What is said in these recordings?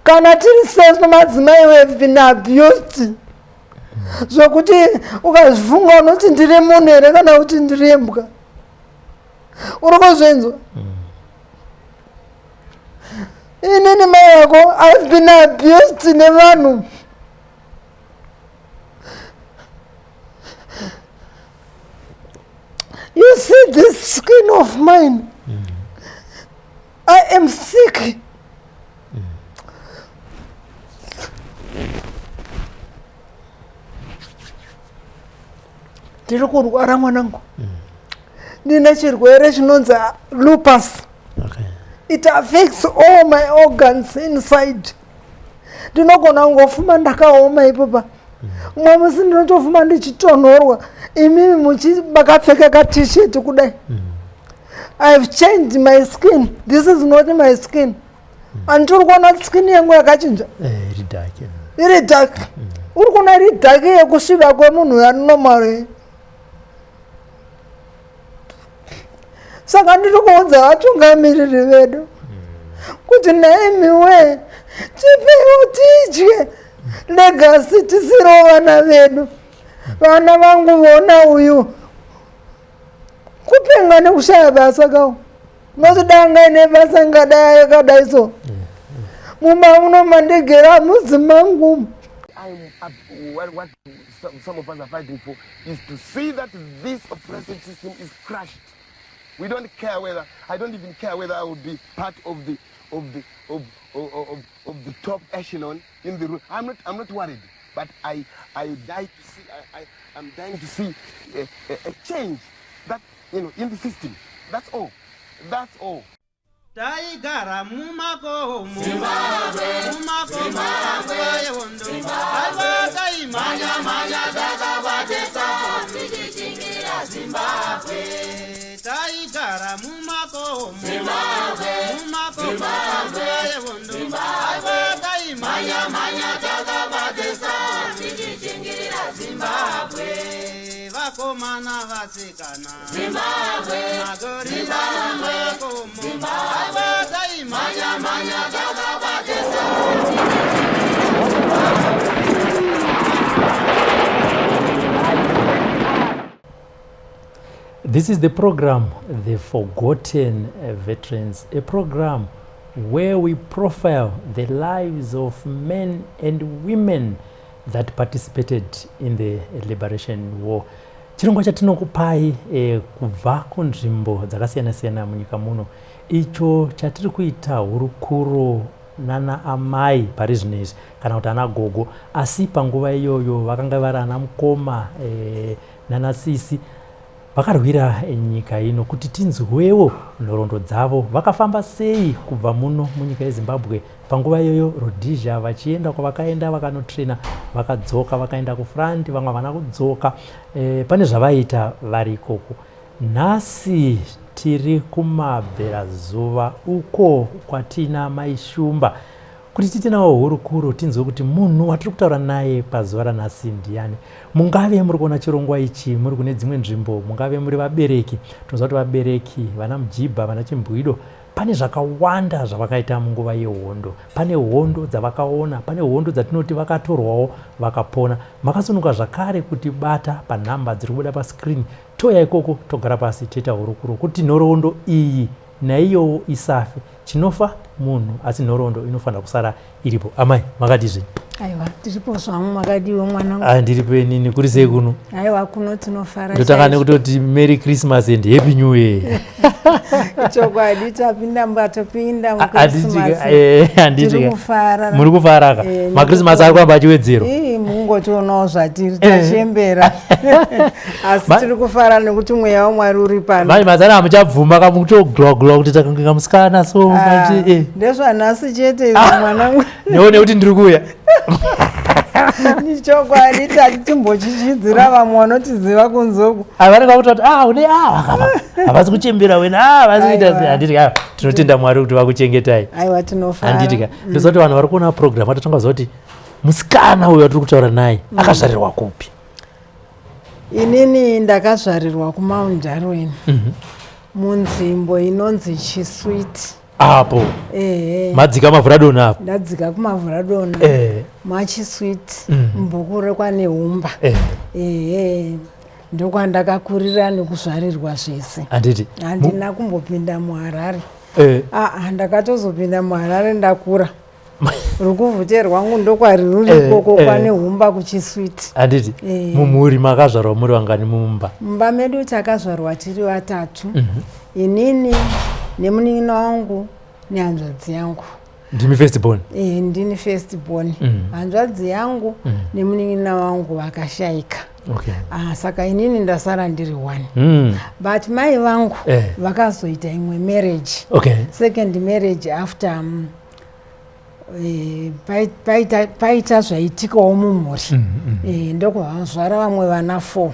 Kana tiri sense madzimai have been abused. Zvokuti ukazvunga unoti ndiri munhu here kana kuti ndiri mbwa. Urikuzvinzwa? Inini mai yako I've been abused nevanhu. You see this skin of mine? I am sick. Ndiri kurwara mwanangu. Ndine chirwere chinonzi lupus. It affects all my organs inside. Ndinogona kungofuma ndakaoma ipopa. Umwe musi ndinotofuma ndichitonhorwa. Imimi makapfeka ka t-shirt kudai. I've changed my skin. This is not my skin. Andiri kuona skin yangu yakachinja. Iri dark. Uri kuona iri dark yekusviba kwemunhu yanormal. Saka ndiri kuudza vatungamiriri vedu kuti naimiwe tipewo tidye legacy tisiro vana vedu. Vana vangu vona uyu kupenga nekushaya basa kawo notidanga ine basa ngadai yakadai so mumba muno mandigera muzimangu. What some of us are fighting for is to see that this oppressive system is crushed. We don't care whether I don't even care whether I would be part of the top echelon in the room. I'm not worried, but I'm dying to see a change that in the system. That's all. That's all. Taigara mumako Zimbabwe Zimbabwe manya takabadesa tichingira Zimbabwe taigara mumako Zimbabwe manya takabadesa tichingira Zimbabwe vakomana vasikana Zimbabwe magorila mumako This is the program, The Forgotten Veterans, a program where we profile the lives of men and women that participated in the Liberation War. Chirongwa chatinokupai kubva kunzvimbo dzakasiyana-siyana munyika muno. Icho chatiri kuita hurukuro nana amai pari zvinezvi kana kuti ana gogo, asi panguva iyoyo vakanga vari ana mukoma nana sisi vakarwira nyika ino kuti tinzwewo nhoroondo dzavo vakafamba sei kubva muno munyika yeZimbabwe panguva iyoyo Rhodesia vachienda kwavakaenda vakanotrena vakadzoka vakaenda kufront vamwe havana kudzoka pane zvavaita vari ikoko. Nhasi tiri kumabverazuva uko kwatina Mai Shumba kuti titenawo hurukuro tinzwe kuti munhu watiri kutaura naye pazuva ranhasi ndiani. Mungave muri kuona chirongwa ichi muri kune dzimwe nzvimbo, mungave muri vabereki, tinoziva kuti vabereki vana Mujibha vana Chimbwido pane zvakawanda zvavakaita munguva yehondo. Pane hondo dzavakaona, pane hondo dzatinoti vakatorwawo vakapona. Makasonoka zvakare kuti bata panhamba dziri kubuda pascreen, toya ikoko togara pasi toita hurukuro kuti nhoroondo iyi naiyowo isafe. Chinofa munhu asi nhoroondo inofanira kusara iripo. Amai makadizve? Aiwa, tiripo zvangu makadiwo mwanangu. Ndiripo nini kuri sei kuno? Aiwa, kuno tinofara. Ndotaka nekutoti Merry Christmas and Happy New Year. Chokwadi tapinda mbatopinda muChristmas. Handiti kufara. Muri kufara ka? MaChristmas ari kuramba achiwedzerwa. Mungotionawo zvatiri tachembera. Asi tiri kufara nekuti mweya waMwari uri pano. Manje mazana amuchabvuma kamutoglow kuti takanga musikana so manje ndezvanhasi chete mwanangu. Neone kuti ndiri kuya. Nichokwadi timbochichidzira vamwe vanotiziva kunzoku. Vanenge vakutoti une havasi kuchembera wena havasi kuita sei. Handiti ka tinotenda Mwari kuti vakuchengetai. Aiwa tinofara. Handiti ka ndozoti vanhu vari kuona program vatotanga kuziva kuti musikana uyo watiri kutaura naye akazvarirwa kupi. Inini ndakazvarirwa kuMount Darwin munzvimbo inonzi Chiswiti. apo madzika mavhuradona apo ndadzika kumavhuradona machisweet mbukure kwane humba ndokwandakakurira nekuzvarirwa zvese. Handina kumbopinda muHarare. Ndakatozopinda muHarare ndakura. Rukuvhute rwangu ndokwari ruri koko kwane humba kuchisweet. Handiti mumhuri makazvarwa muri vangani mumba? Mumba medu takazvarwa tiri vatatu. Inini nemunin'ina wangu nehanzvadzi yangu. Ndimi first born? Ndini first born. Hanzvadzi yangu nemunin'ina wangu vakashayika. Saka inini ndasara ndiri 1. But mai vangu vakazoita imwe marriage. Second marriage after paita zvaitikawo mumhuri. Ndokuvazvara vamwe vana 4.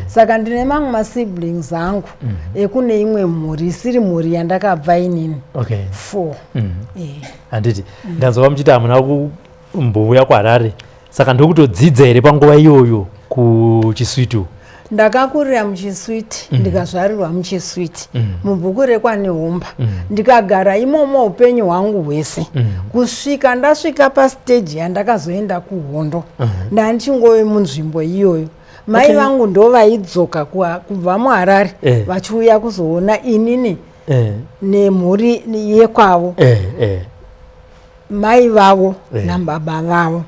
Saka ndine mamwe masiblings angu ekune imwe mhuri isiri mhuri yandakabva inini 4. Handiti ndanzwa muchiti hamuna kumbouya kuHarare, saka ndokutodzidza here panguva iyoyo kuchisweet? Ndakakurira muchisweet, ndikazvarirwa muchisweet, mubhuku rekwane humba. Ndikagara imomo upenyu hwangu hwese kusvika ndasvika pastage yandakazoenda kuhondo. Ndandichingove munzvimbo iyoyo. Mai vangu ndo vaidzoka kubva muHarare vachiuya kuzoona inini nemhuri yekwavo. Mai vavo nababa vavo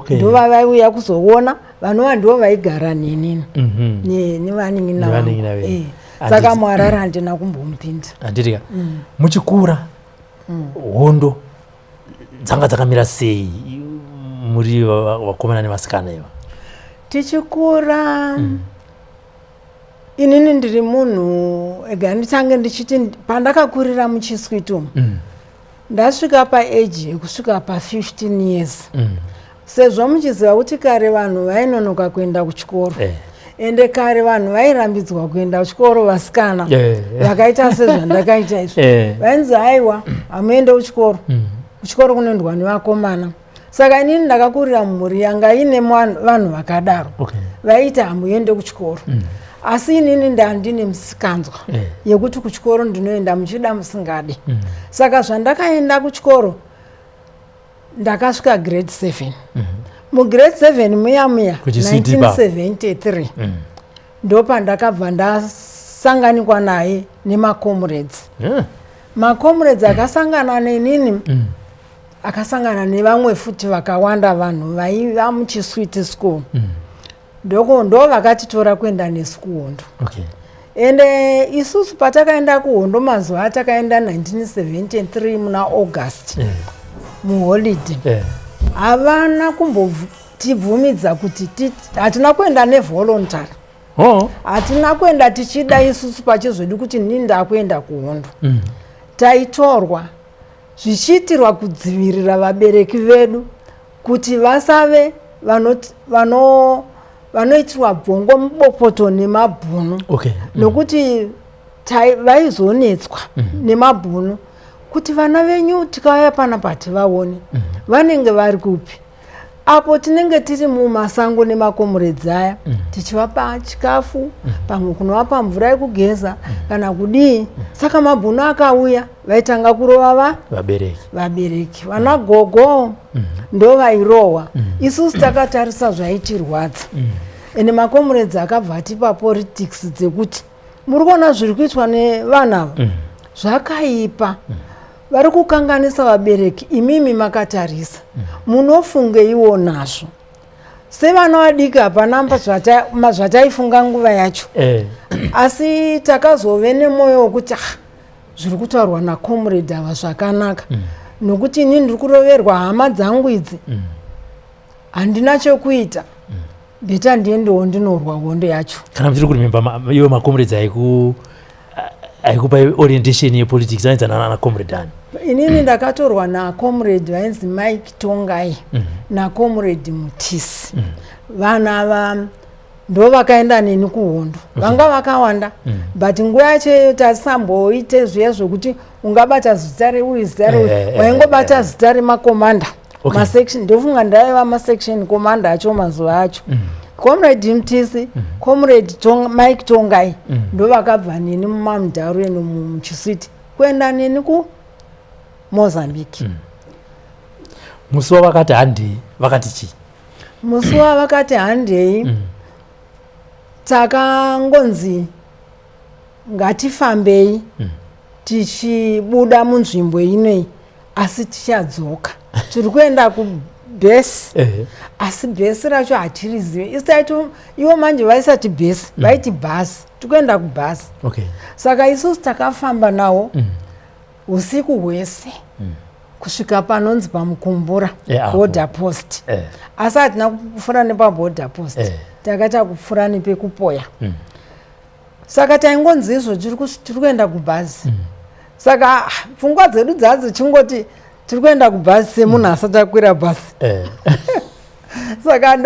ndo vaiuya kuzoona, vanova ndo vaigara nenini nevanin'ina vangu. Saka muHarare handina kumbomupinda. Handitika muchikura hondo dzanga dzakamira sei muri vakomana nevasikana iva? Tichikura inini ndiri munhu ega nditange ndichiti pandakakurira muchisweet ndasvika paage yekusvika pa15 years. Sezvo muchiziva kuti kare vanhu vainonoka kuenda kuchikoro, ende kare vanhu vairambidzwa kuenda kuchikoro vasikana vakaita sezvandakaita izvo. Vainzi aiwa hamuende kuchikoro, kuchikoro kunoendwa nevakomana. Saka inini ndakakurira mumhuri yanga ine vanhu vakadaro vaiti hamuende kuchikoro. Asi inini ndandine musikanzwa yekuti kuchikoro ndinoenda muchida musingadi. Saka zvandakaenda kuchikoro ndakasvika grade 7. Mugrade 7 muya 1973 ndopandakabva ndasanganikwa naye nemacomrades. Macomrades akasangana nenini akasangana nevamwe futi vakawanda vanhu vaiva muchisweet school. Ndo vakatitora kuenda nesu kuhondo. Ende isusu patakaenda kuhondo mazuva atakaenda 1973 muna August muholiday, havana kumbotibvumidza kuti hatina kuenda nevoluntary. Hatina kuenda tichida isusu pachizvedu kuti nini ndakuenda kuhondo. Taitorwa zvichiitirwa kudzivirira vabereki vedu kuti vasave vanoitirwa bvongo mubopoto nemabhunu. Nokuti vaizonetswa nemabhunu kuti vana venyu tikauya panapa tivaone vanenge vari kupi. Apo tinenge tiri mumasango nemakomrades aya tichivapa chikafu, pamwe kunovapa mvura yekugeza kana kudii. Saka mabhunu akauya vaitanga kurova vabereki. Vana gogo ndo vairohwa. Isusu takatarisa zvaitirwadza. Ende makomrades akabva atipa politics dzekuti muri kuona zviri kuitwa nevana ava zvakaipa, vari kukanganisa vabereki, imimi makatarisa munofungeiwo nazvo. Sevana vadiki hapana zvataifunga nguva yacho. Asi takazove nemwoyo wekuti zviri kutaurwa nakomrade ava zvakanaka, nokuti inini ndiri kuroverwa hama dzangu idzi, handina chokuita, beta ndiendewo ndinorwa hondo yacho. Kana muchiri kurimemba iwo makomrades aikupa orientation yepolitics ainzana nakomrade ani? Inini ndakatorwa nakomrade vainzi Mike Tongai nakomrade Mutisi. Vana ava ndo vakaenda neni kuhondo. Vanga vakawanda, but nguva yacho tasamboite zviya zvokuti ungabata zita reuyu zita reuyu, waingobata zita remakomanda. Ndofunga ndaiva masection commander acho mazuva acho. Comrade Mutisi, comrade Mike Tongai ndo vakabva neni mumamudharu eno muchisweet kuenda neni Mozambique. Musi wavakati handei vakati chii? Musi wavakati handei takangonzi ngatifambei tichibuda munzvimbo inei asi tichadzoka. Tiri kuenda kubhesi asi bhesi racho hatirizive. Isitaitu ivo manje vaisati bhesi vaiti bhasi, tikuenda kubhasi. Saka isusu takafamba nawo usiku hwese kusvika panonzi pamukumbura border post. Asi hatina kupfuura nepaborder post, takaita kupfuura nepekupoya. Saka taingonzi izvo tiri kuenda kubhazi. Saka pfungwa dzedu dzadzichingoti tiri kuenda kubhazi semunhu asati akwira bhazi. Saka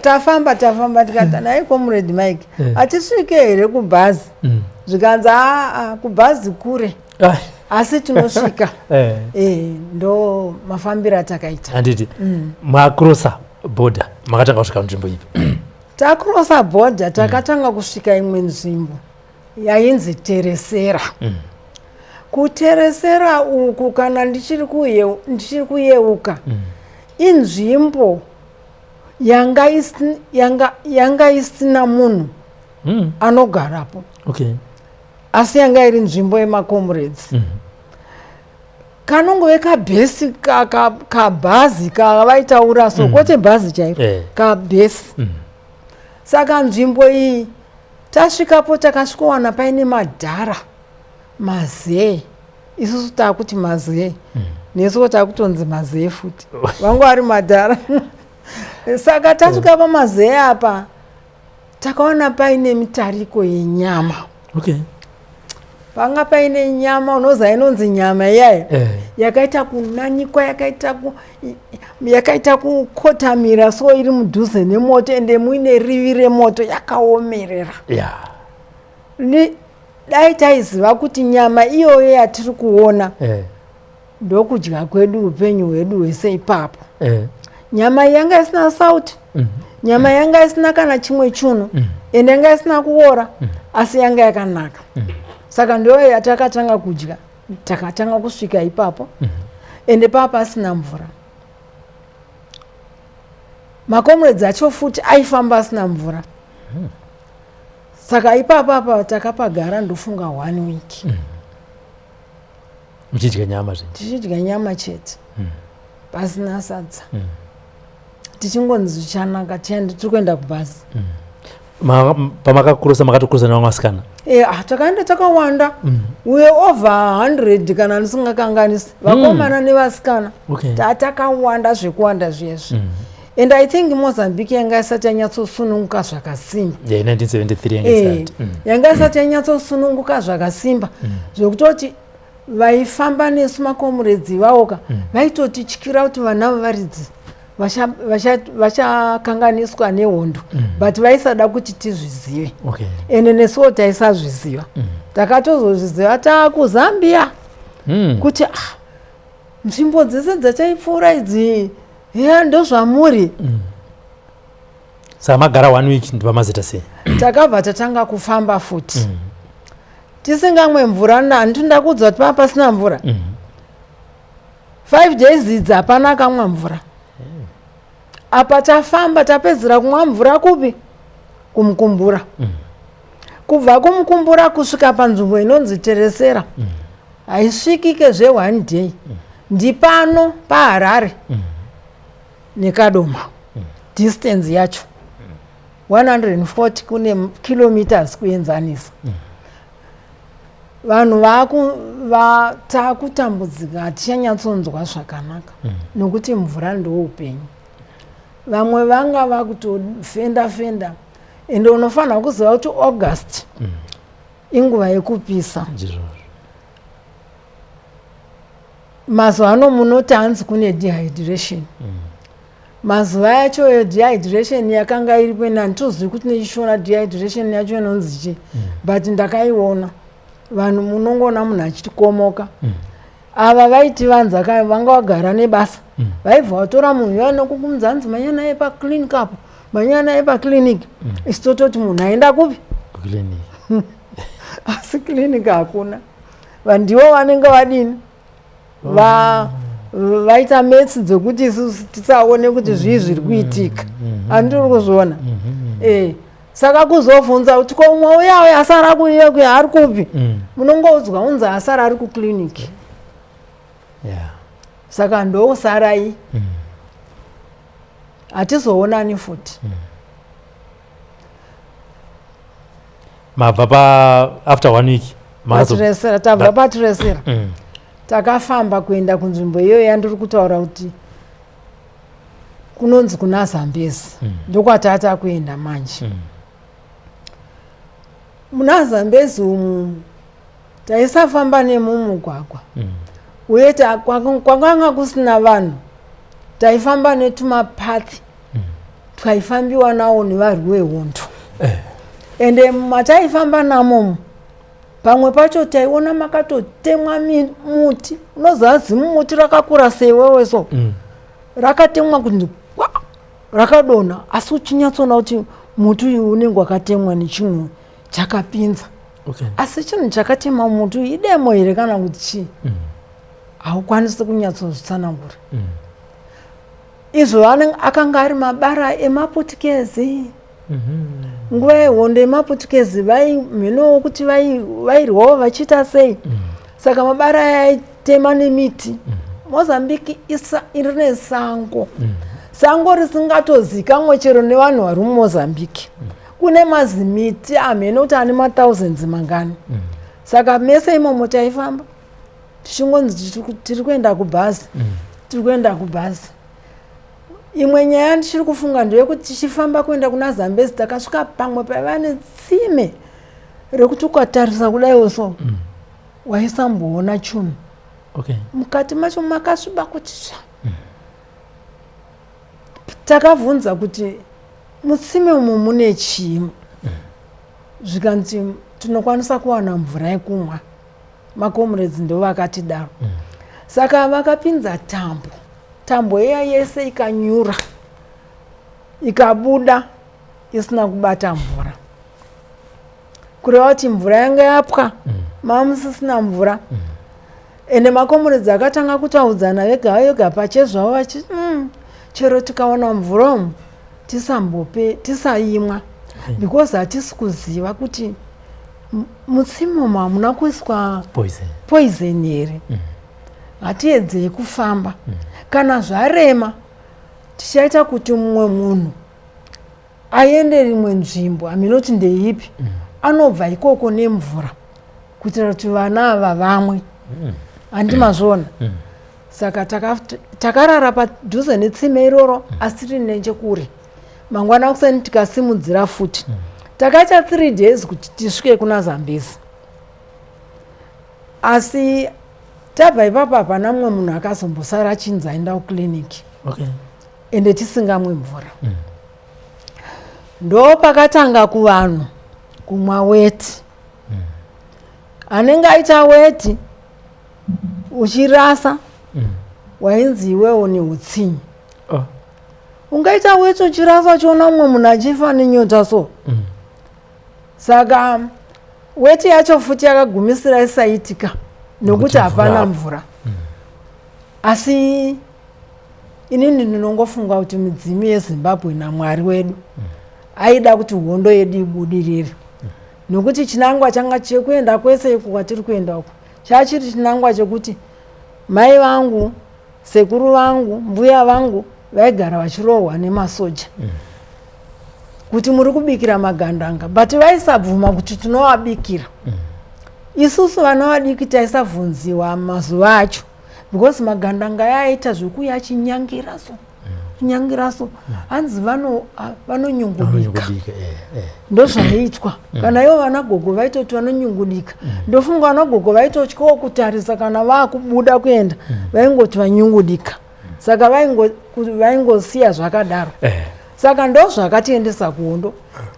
tafamba tikati nai comrade Mike hatisvike here kubhazi. Zvikanzi kubhazi kure asi tinosvika. Ndo mafambiro atakaita. Handiti makrosa border makatanga kusvika nzvimbo ipi? Takrosa border takatanga kusvika imwe nzvimbo yainzi Teresera. Kuteresera uku kana ndichiri kuyeuka inzvimbo yanga isina munhu anogarapo. Asi yanga iri nzvimbo yemakomrades. Kanongove kabhesi kabhazi kavaitaura so kwete bhazi chairo kabhesi. Saka nzvimbo iyi tasvikapo takasvikowana paine madhara mazee. Isusu takuti mazee nesuwo takutonzi mazee futi vangu vari madhara. Saka tasvika pamazee apa takaona paine mitariko yenyama. Panga paine nyama unoza inonzi nyama iyayo yakaita kunanyikwa, yakaita kukotamira so iri mudhuze nemoto ende muine rivi remoto yakaomerera. Dai taiziva kuti nyama iyoyo yatiri kuona ndokudya kwedu upenyu hwedu hwese ipapo. Nyama yanga isina sauti, nyama yanga isina kana chimwe chunhu, ende yanga isina kuora asi yanga yakanaka. Saka ndiyo yatakatanga kudya, takatanga kusvika ipapo ende papa asina mvura. Makomrades acho futi aifamba asina mvura. Saka ipapa takapagara ndofunga 1 week. Muchidya nyama zvino? Tichidya nyama chete pasina sadza. Tichingonzi zvichanaka tiende tiri kuenda kubhazi. Pamakakrosa makatokrosa nevamwe vasikana? Takaenda takawanda. We over 100 kana ndisingakanganisi vakomana nevasikana. Takawanda zvekuwanda zviyezvi. And I think Mozambique yanga isati yanyatsosununguka zvakasimba. 1973 yanga isati. Yanga isati yanyatsosununguka zvakasimba zvekutoti vaifamba nesu makomrades vaoka vaitotityira kuti vana varidzi vachakanganiswa nehondo but vaisada kuti tizvizive. Ende nesuwo taisazviziva. Takatozozviziva taakuzambia kuti nzvimbo dzese dzachaipfuura idzi ndozvamuri. Saka magara 1 week ndopamazita sei? Takabva tatanga kufamba futi tisingamwe mvura. Handinda kuudza kuti papa pasina mvura. 5 days idzi hapana kamwa mvura. Apa tafamba tapedzera kumwa mvura kupi? Kumukumbura. Kubva kumukumbura kusvika panzvimbo inonzi Teresera haisvikike zve1 day. Ndipano paHarare neKadoma. Distance yacho 140 kune kilometers kuenzanisa. Vanhu takutambudzika hatichanyatsonzwa zvakanaka nokuti mvura ndoupenyu. Vamwe vanga vakutofenda ende unofanira kuziva kuti August inguva yekupisa. Mazuva ano munoti hanzi kune dehydration. Mazuva yacho dehydration yakanga iripo handitozivi kuti nechishona dehydration yacho inonzi chii but ndakaiona. Vanhu munongona munhu achitikomoka. Ava vaiti vanza vanga vagara nebasa vaibva vatora munhu yanokukumudza hanzi manya naye paclinic apo, manya naye paclinic. Isi tototi munhu aenda kupi? Asi clinic hakuna. Vandivo vanenge vadini? vaita metsi dzokuti isusu tisaone kuti zvii zviri kuitika. Handiri kuzviona. Saka kuzobvunza kuti ko umwe uya asara kuya ari kupi, munongoudzwa unzi asara ari kukliniki. Saka ndosarai hatizoonani futi. Mababa after 1 week tabva patiresera takafamba kuenda kunzvimbo iyoyo yandiri kutaura kuti kunonzi kuna Zambezi ndokwatata kuenda manje. Muna Zambezi umu taisafamba nemumugwagwa uye kwakanga kusina vanhu taifamba netumapathi twaifambiwa nawo nevarwi vehondo. Ende mataifamba namomo pamwe pacho taiona makatotemwa muti, unoziva zimu muti rakakura seiwewe so rakatemwa kuti rakadonha, asi uchinyatsoona kuti muti uyu unenge wakatemwa nechimwe chakapinza. Asi chinhu chakatema muti uyu idemo here kana kuti chii, haukwanisi kunyatsozvitsanangura. Izvo akanga ari mabara emaputikezi. Nguva yehondo yemaputikezi mhenowo kuti vairwawo vachiita sei. Saka mabara yaitema nemiti. Mozambique ine sango. Sango risingatozikamwe chero nevanhu vari muMozambique. Kune mazimiti amheno kuti ane ma1000s mangani. Saka mese imomo taifamba tichingonzi tiri kuenda kubhazi, tiri kuenda kubhazi. Imwe nyaya ndichiri kufunga ndeyekuti tichifamba kuenda kuna Zambezi takasvika pamwe paiva netsime rekuti ukatarisa kudaiwo so waisamboona chunhu. Mukati macho makasviba kuti sva. Takabvunza kuti mutsime umu mune chii, zvikanzi tinokwanisa kuwana mvura yekumwa. Makomrades ndo vakatidaro. Saka vakapinza tambo iya yese ikanyura ikabuda isina kubata mvura. Kureva kuti mvura yanga yapwa, mamusisina mvura. Ende makomrades akatanga kutaudzana vega pachezvavo vachi chero tikaona mvura umu tisaimwa, because hatisi kuziva kuti mutsime umu hamuna kuiswa poison here. Hatiedzei kufamba. Kana zvarema tichaita kuti mumwe munhu aende rimwe nzvimbo aminoti ndeipi, anobva ikoko nemvura kuitira kuti vana ava vamwe. Handimazvona. Saka takarara padhuze netsime iroro asi tiri nechekure. Mangwana kuseni tikasimudzira futi. Takaita 3 days kuti tisvike kuna Zambezi. Asi tabva ipapo hapana mumwe munhu akazombosara achinzi aenda kukliniki. Ende tisingamwe mvura. Ndo pakatanga kuvanhu kumwa weti. Anenge aita weti uchirasa wainzi iwewo neutsinye. Ungaita weti uchirasa uchiona mumwe munhu achifa nenyota so. Saka weti yacho futi yakagumisira isaitika nokuti hapana mvura. Asi inini ndinongofunga kuti midzimu yeZimbabwe naMwari wedu aida kuti hondo yedu ibudirire. Nokuti chinangwa changa chekuenda kwese uku kwatiri kuenda uku chachiri chinangwa chekuti mai vangu, sekuru vangu, mbuya vangu vaigara vachirohwa nemasoja. Kuti muri kubikira magandanga, but vaisabvuma kuti tinovabikira. Isusu vana vadiki taisabvunziwa mazuva acho, because magandanga yaita zvokuya achinyangira so. Kunyangira so. Hanzi vanonyungudika. Ndozvaiitwa. Kana ivo vanagogo vaitoti vanonyungudika. Ndofunga vanagogo vaitotyawo kutarisa kana vakubuda kuenda vaingoti vanyungudika. Saka vaingosiya zvakadaro. Saka ndozvakatiendesa kuhondo.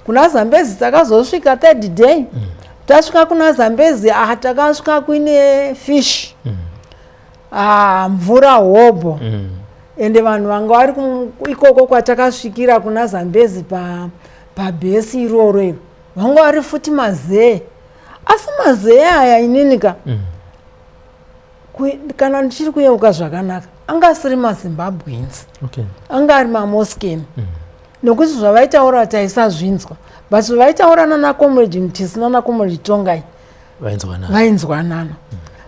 Kuna Zambezi takazosvika 3rd day. Tasvika kuna Zambezi takasvika kuine fish. Mvura hobo. Ende vanhu vanga vari ikoko kwatakasvikira kuna Zambezi pabhesi iroro vanga vari futi mazee. Asi mazee aya ininika kana ndichiri kuyeuka zvakanaka anga asiri maZimbabweans, Okay. anga ari maMoscan. Nokuti zvavaitaura taisazvinzwa, but vaitaura nana Comrade Mtisi nana Comrade Tongai vainzwanana.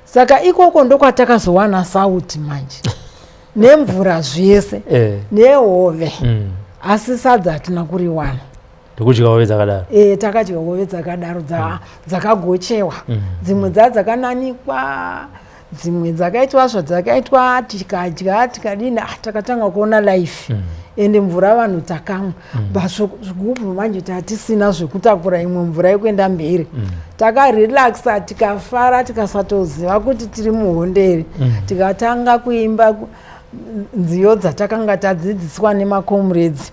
Saka ikoko ndokwatakazowana sauti manje nemvura zvese nehove, asi sadza hatina kuriwana. Ndokudya hove dzakadaro. Takadya hove dzakadaro dzakagochewa. Dzimwe dzakananikwa, dzimwe dzakaitwa zvadzakaitwa, tikadya tikadini, takatanga kuona life. Ende mvura vanhu takamwa. Zvigubhu manje tatisina zvekutakura imwe mvura yekuenda mberi. Takarelaxa, tikafara, tikasatoziva kuti tiri muhonderi. Tikatanga kuimba nziyo dzatakanga tadzidziswa nemakomrades.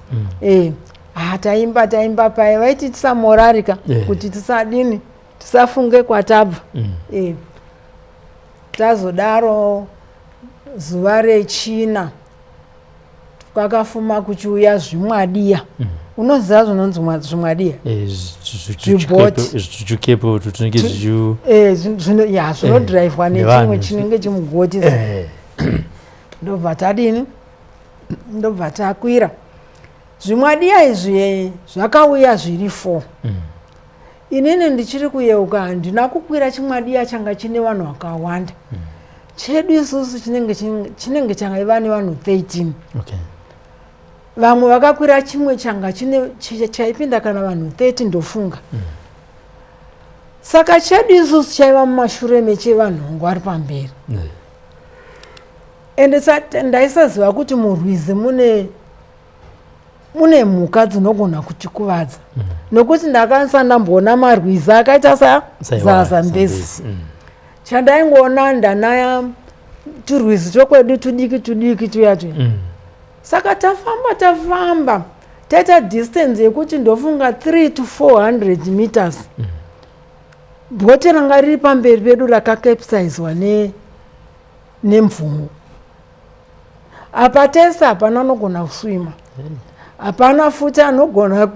Taimba pai vaiti tisamorarika kuti tisadini, tisafunge kwatabva. Tazodaro zuva rechina kwakafuma kuchiuya zvimwadiya. Unoziva zvinonzi zvimwadiya? Zvichukepo tutinenge zvinodhiraivhwa nechimwe chinenge chimugoti. Ndobva tadini, ndobva takwira. Zvimwadiya izvi zvakauya zviri 4. Inini ndichiri kuyeuka handina kukwira chimwadiya changa chine vanhu vakawanda. Chedu isusu chinenge changaiva nevanhu 13. Vamwe vakakwira chimwe changa chaipinda kana vanhu 30 ndofunga. Saka chedu isusu chaiva mumashure mechevanhongo ari pamberi. Ende ndaisaziva kuti murwizi mune mhuka dzinogona kutikuvadza. Nokuti ndakasandamboona marwizi akaita sazambezi. Chandaingoona ndanaya turwizi twokwedu tudiki tuya. Saka tafamba taita distance yekuti ndofunga 300 to 400 meters. Bhote ranga riri pamberi pedu rakakapsizwa nemvuu. Apa tese hapana anogona kuswima. Hapana futi anogona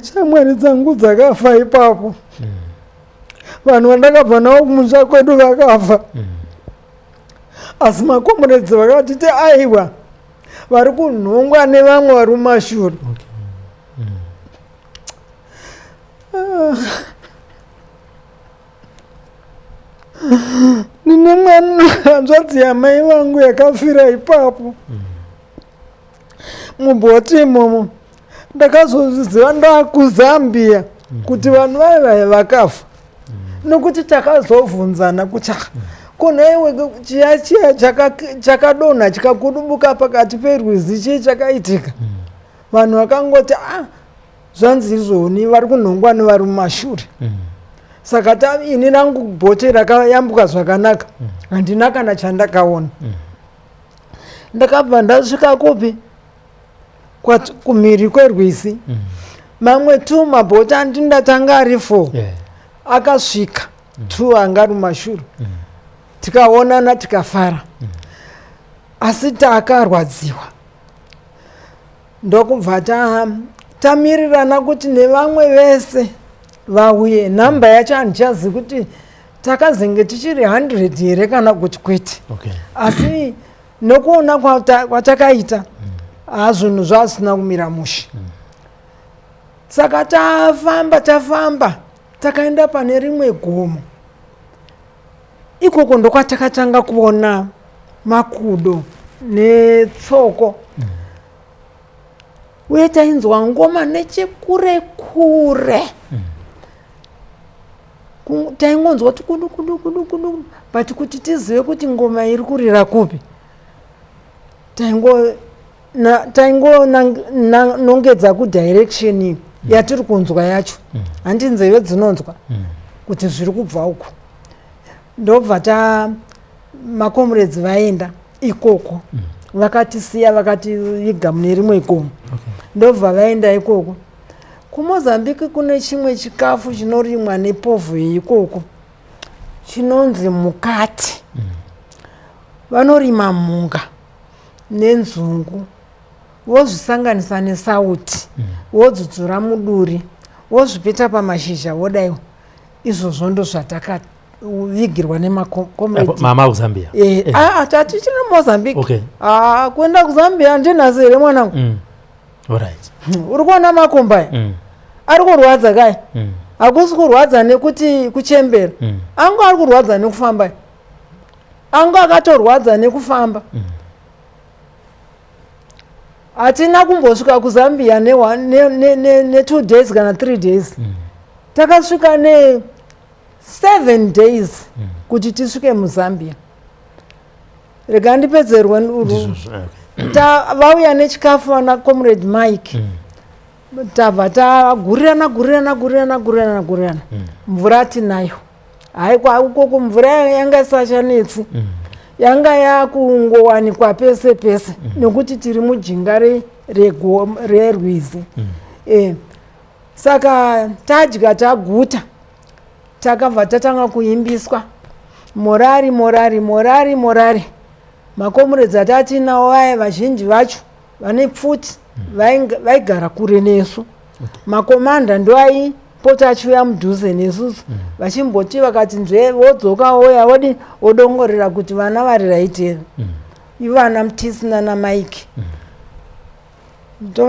shamwari dzangu dzakafa ipapo. Vanhu vandakabva navo kumusha kwedu vakafa. Asi makomrades vakatiti aiwa vari kunhongwa nevamwe vari mumashure. Nine mwana hanzvadzi yamai vangu yakafira ipapo mubhoti imomo. Ndakazozviziva ndakuZambia kuti vanhu vaiva vakafa. Nokuti takazobvunzana kuti kona iwe chiya chakadonha chikakudubuka pakati perwizi chii chakaitika. Vanhu vakangoti zvanzi izvoni vari kunhongwa nevari mumashure. Saka ini rangu bhote rakayambuka zvakanaka. Handina kana chandakaona. Ndakabva ndasvika kupi kumhiri kwerwizi. Mamwe 2 mabhoti andindatanga ari 4 akasvika 2 anga ari mumashure. Tikaonana tikafara. Asi takarwadziwa. Ndokubva tamirirana kuti nevamwe vese vauye. Nhamba yacho handichazivi kuti takazenge tichiri 100 here kana kuti kwete. Asi nokuona kwatakaita zvinhu zvasina kumira mushe. Saka tafamba takaenda pane rimwe gomo. Ikoko ndokwatakatanga kuona makudo netsoko. Uye tainzwa ngoma nechekure kure. Taingonzwa kuti kudu. But kuti tizive kuti ngoma iri kurira kupi. Taingonongedza kudirection yatiri kunzwa yacho. Handi nzeve dzinonzwa kuti zviri kubva uko. Ndobva makomrades vaenda ikoko. Vakatisiya vakatiiga mune rimwe gomo. Ndobva vaenda ikoko. KuMozambique kune chimwe chikafu chinorimwa nepovhu ikoko. Chinonzi mukati. Vanorima mhunga nenzungu. Vozvisanganisa nesauti. Vodzudzura muduri. wozvipita pamashizha wodaiwo izvozvo ndo zvatakavigirwa nemakomrade mama kuZambia tichiri Mozambique. Okay. Kuenda kuZambia handinasi here mwanangu. Alright. Uri kuona makomba aya ari kurwadza kai hakusi kurwadza nekuti kuchembera angu ari kurwadza nekufamba angu akatorwadza nekufamba. Hatina kumbosvika kuZambia ne 2 days kana 3 days. Takasvika ne 7 days kuti tisvike muZambia. Rega ndipedzerwe vauya nechikafu vana comrade Mike. Tabva tagurirana mvura tinayo. Haikwa ukoko mvura yanga isachanetsi. Yanga yakungowanikwa pese pese nekuti tiri mujinga rerwizi. Saka tadya taguta takabva tatanga kuimbiswa morari. Makomrades atatinawo vaya vazhinji vacho vane pfuti vaigara kure nesu. Makomanda ndo aipota achiuya mudhuze nesusu vachimboti vakati nzve wodzoka woya wodi wodongorera kuti vana vari raitera ivana Mtisina naMike.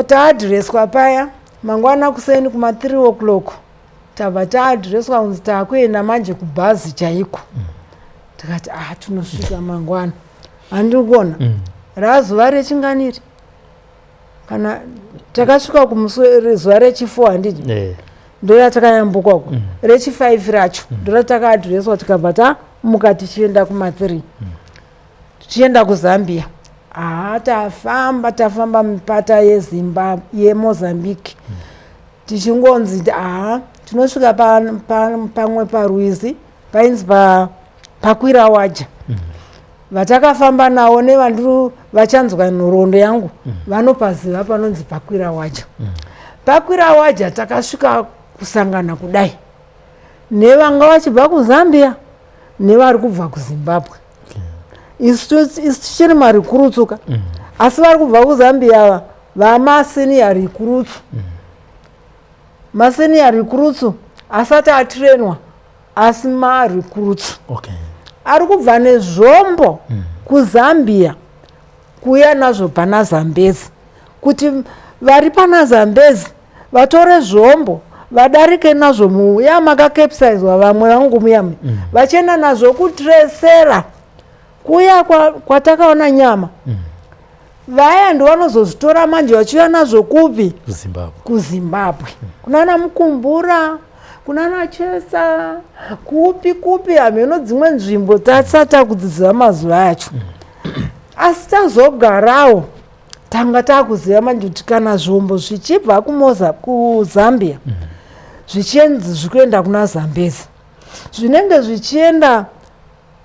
Taadhireswa paya mangwana kuseni kuma 3 o'clock tabva taadhireswa kunzi taakuenda manje kubhazi chaiko. Tikati tunosvika mangwana handiri kuona razuva rechinganiri kana takasvika zuva rechi4 handiti ndoratakayambukako rechi5 racho ndoratakaadhireswa tikabva tamuka tichienda kuma3 tichienda kuZambia. Tafamba mipata yeMozambique tichingonzi tinosvika pamwe parwizi painzi pakwira waja. Vatakafamba nawo nevandu vachanzwa nhoroondo yangu vanopaziva panonzi pakwira waja. Pakwira waja takasvika kusangana kudai nevanga vachibva kuZambia nevari kubva kuZimbabwe. Isu tichiri marikurutsuka asi vari kubva kuZambia ava vamasenior rikurutsu. Masenior rikurutsu asati atrenwa asi marikurutsu. Ari kubva nezvombo kuZambia kuya nazvo pana Zambezi kuti vari pana Zambezi vatore zvombo vadarike nazvo muya makakepsaizwa vamwe vangu muyamwe vachienda nazvo kutresera kuya kwatakaona nyama. Vaya ndo vanozozvitora manje vachiuya nazvo kupi kuZimbabwe. Kunana Mukumbura kunana Chesa kupi hameno dzimwe nzvimbo tasata kudziziva mazuva acho. Asi tazogarawo tanga takuziva manje kuti kana zvombo zvichibva kuZambia zvichenzi zvikuenda kuna Zambezi zvinenge zvichienda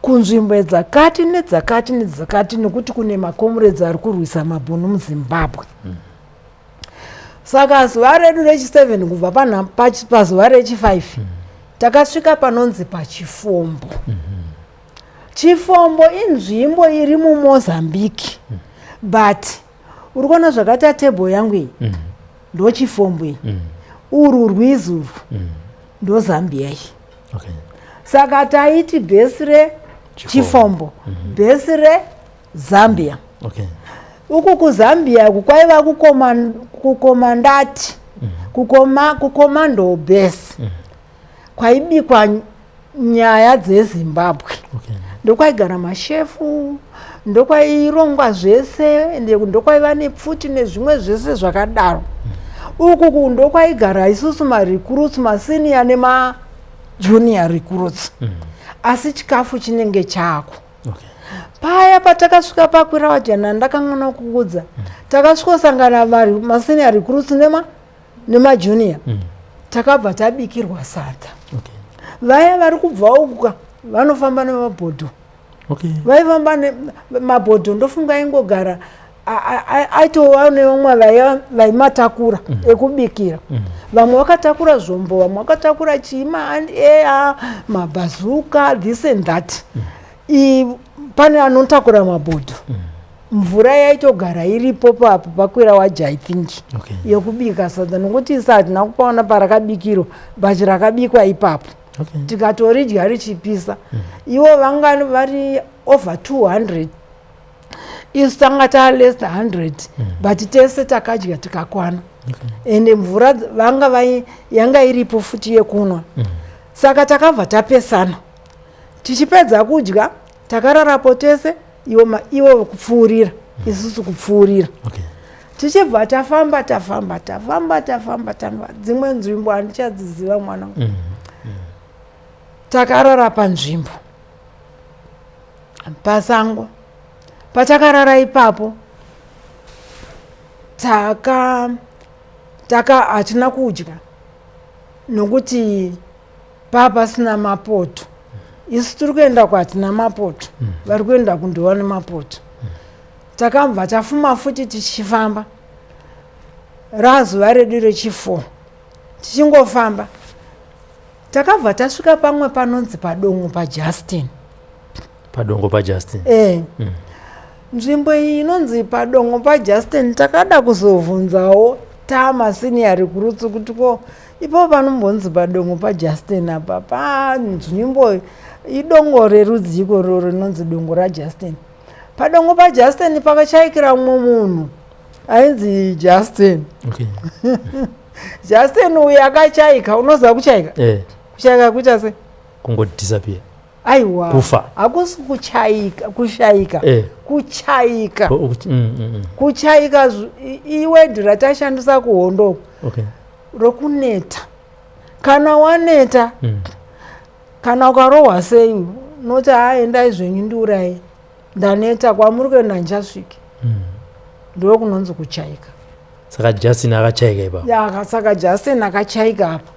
kunzvimbo dzakati nedzakati nekuti kune makomrades ari kurwisa mabhunu muZimbabwe. Saka zuva redu rechi7 kubva pazuva rechi5 takasvika panonzi paChifombo. Chifombo inzvimbo iri muMozambique but uri kuona zvakaita tebho yangu iyi ndo Chifombo iyi uru rwizi urwu ndo Zambia iyi. Saka taiti bhesi reChifombo bhesi reZambia. Uku kuZambia kwaiva kukomandati kukomando bhesi kwaibikwa nyaya dzeZimbabwe. Ndokwaigara mashefu ndokwairongwa zvese ndokwaiva nepfuti nezvimwe zvese zvakadaro. Uku ndokwaigara isusu marikurutsu masenior nemajunior recruits. Asi chikafu chinenge chako. Paya patakasvika pakwira wajana ndakangana kukudza takasvika masenior recruits nemajunior takabva tabikirwa sadza. Vaya vari kubva uka vanofamba nemabhodho. Vaifamba nemabhodho ndofunga ingogara aitova nevamwe vaimatakura ekubikira. Vamwe vakatakura zvombo vamwe vakatakura chima mabhazuka this and that. Pane anotakura mabhodho mvura yaitogara iripo papo pakwira waje I think yekubika sadza nokuti isa hatina kupaona parakabikirwa bhachi rakabikwa ipapo tikatoridya richipisa ivo vanga vari over 200 isu tanga ta less than 100 but tese takadya tikakwana ende mvura yanga iripo futi yekunwa saka takabva tapesana tichipedza kudya takararapo tese ivo kupfuurira isusu kupfuurira tichibva tafamba dzimwe nzvimbo handichadziziva mwanangu takarara panzvimbo pasango patakarara ipapo hatina kudya nokuti pasina mapoto isu tiri kuenda kwatina mapoto vari kuenda kundowa nemapoto takabva tafuma futi tichifamba razuva redu rechi4 tichingofamba takabva tasvika pamwe panonzi padongo paJustin nzvimbo iyi inonzi padongo paJustin takada kuzobvunzawo tamasenior recruits kuti ko ipo panombonzi padongo paJustin apa panzvimbo idongo rerudziko rinonzi dongo raJustin. Padongo paJustin pakachayikira umwe munhu ainzi Justin. Justin uyu akachayika, unoziva kuchayika? Kuchayika kuita sei? Kungoti disappear. Aiwa. Kufa. Hakusi kuchayika, kushayika. Kuchayika. Kuchayika iwedhi ratashandisa kuhondo. Rokuneta. Kana waneta, kana ukarohwa sei, noti endai zvenyu ndiurayi. Ndaneta kwamuri kuenda ndichasvike. Ndo kunonzi kuchayika. Saka Justin akachayika ipapo. Saka Justin akachayika apa.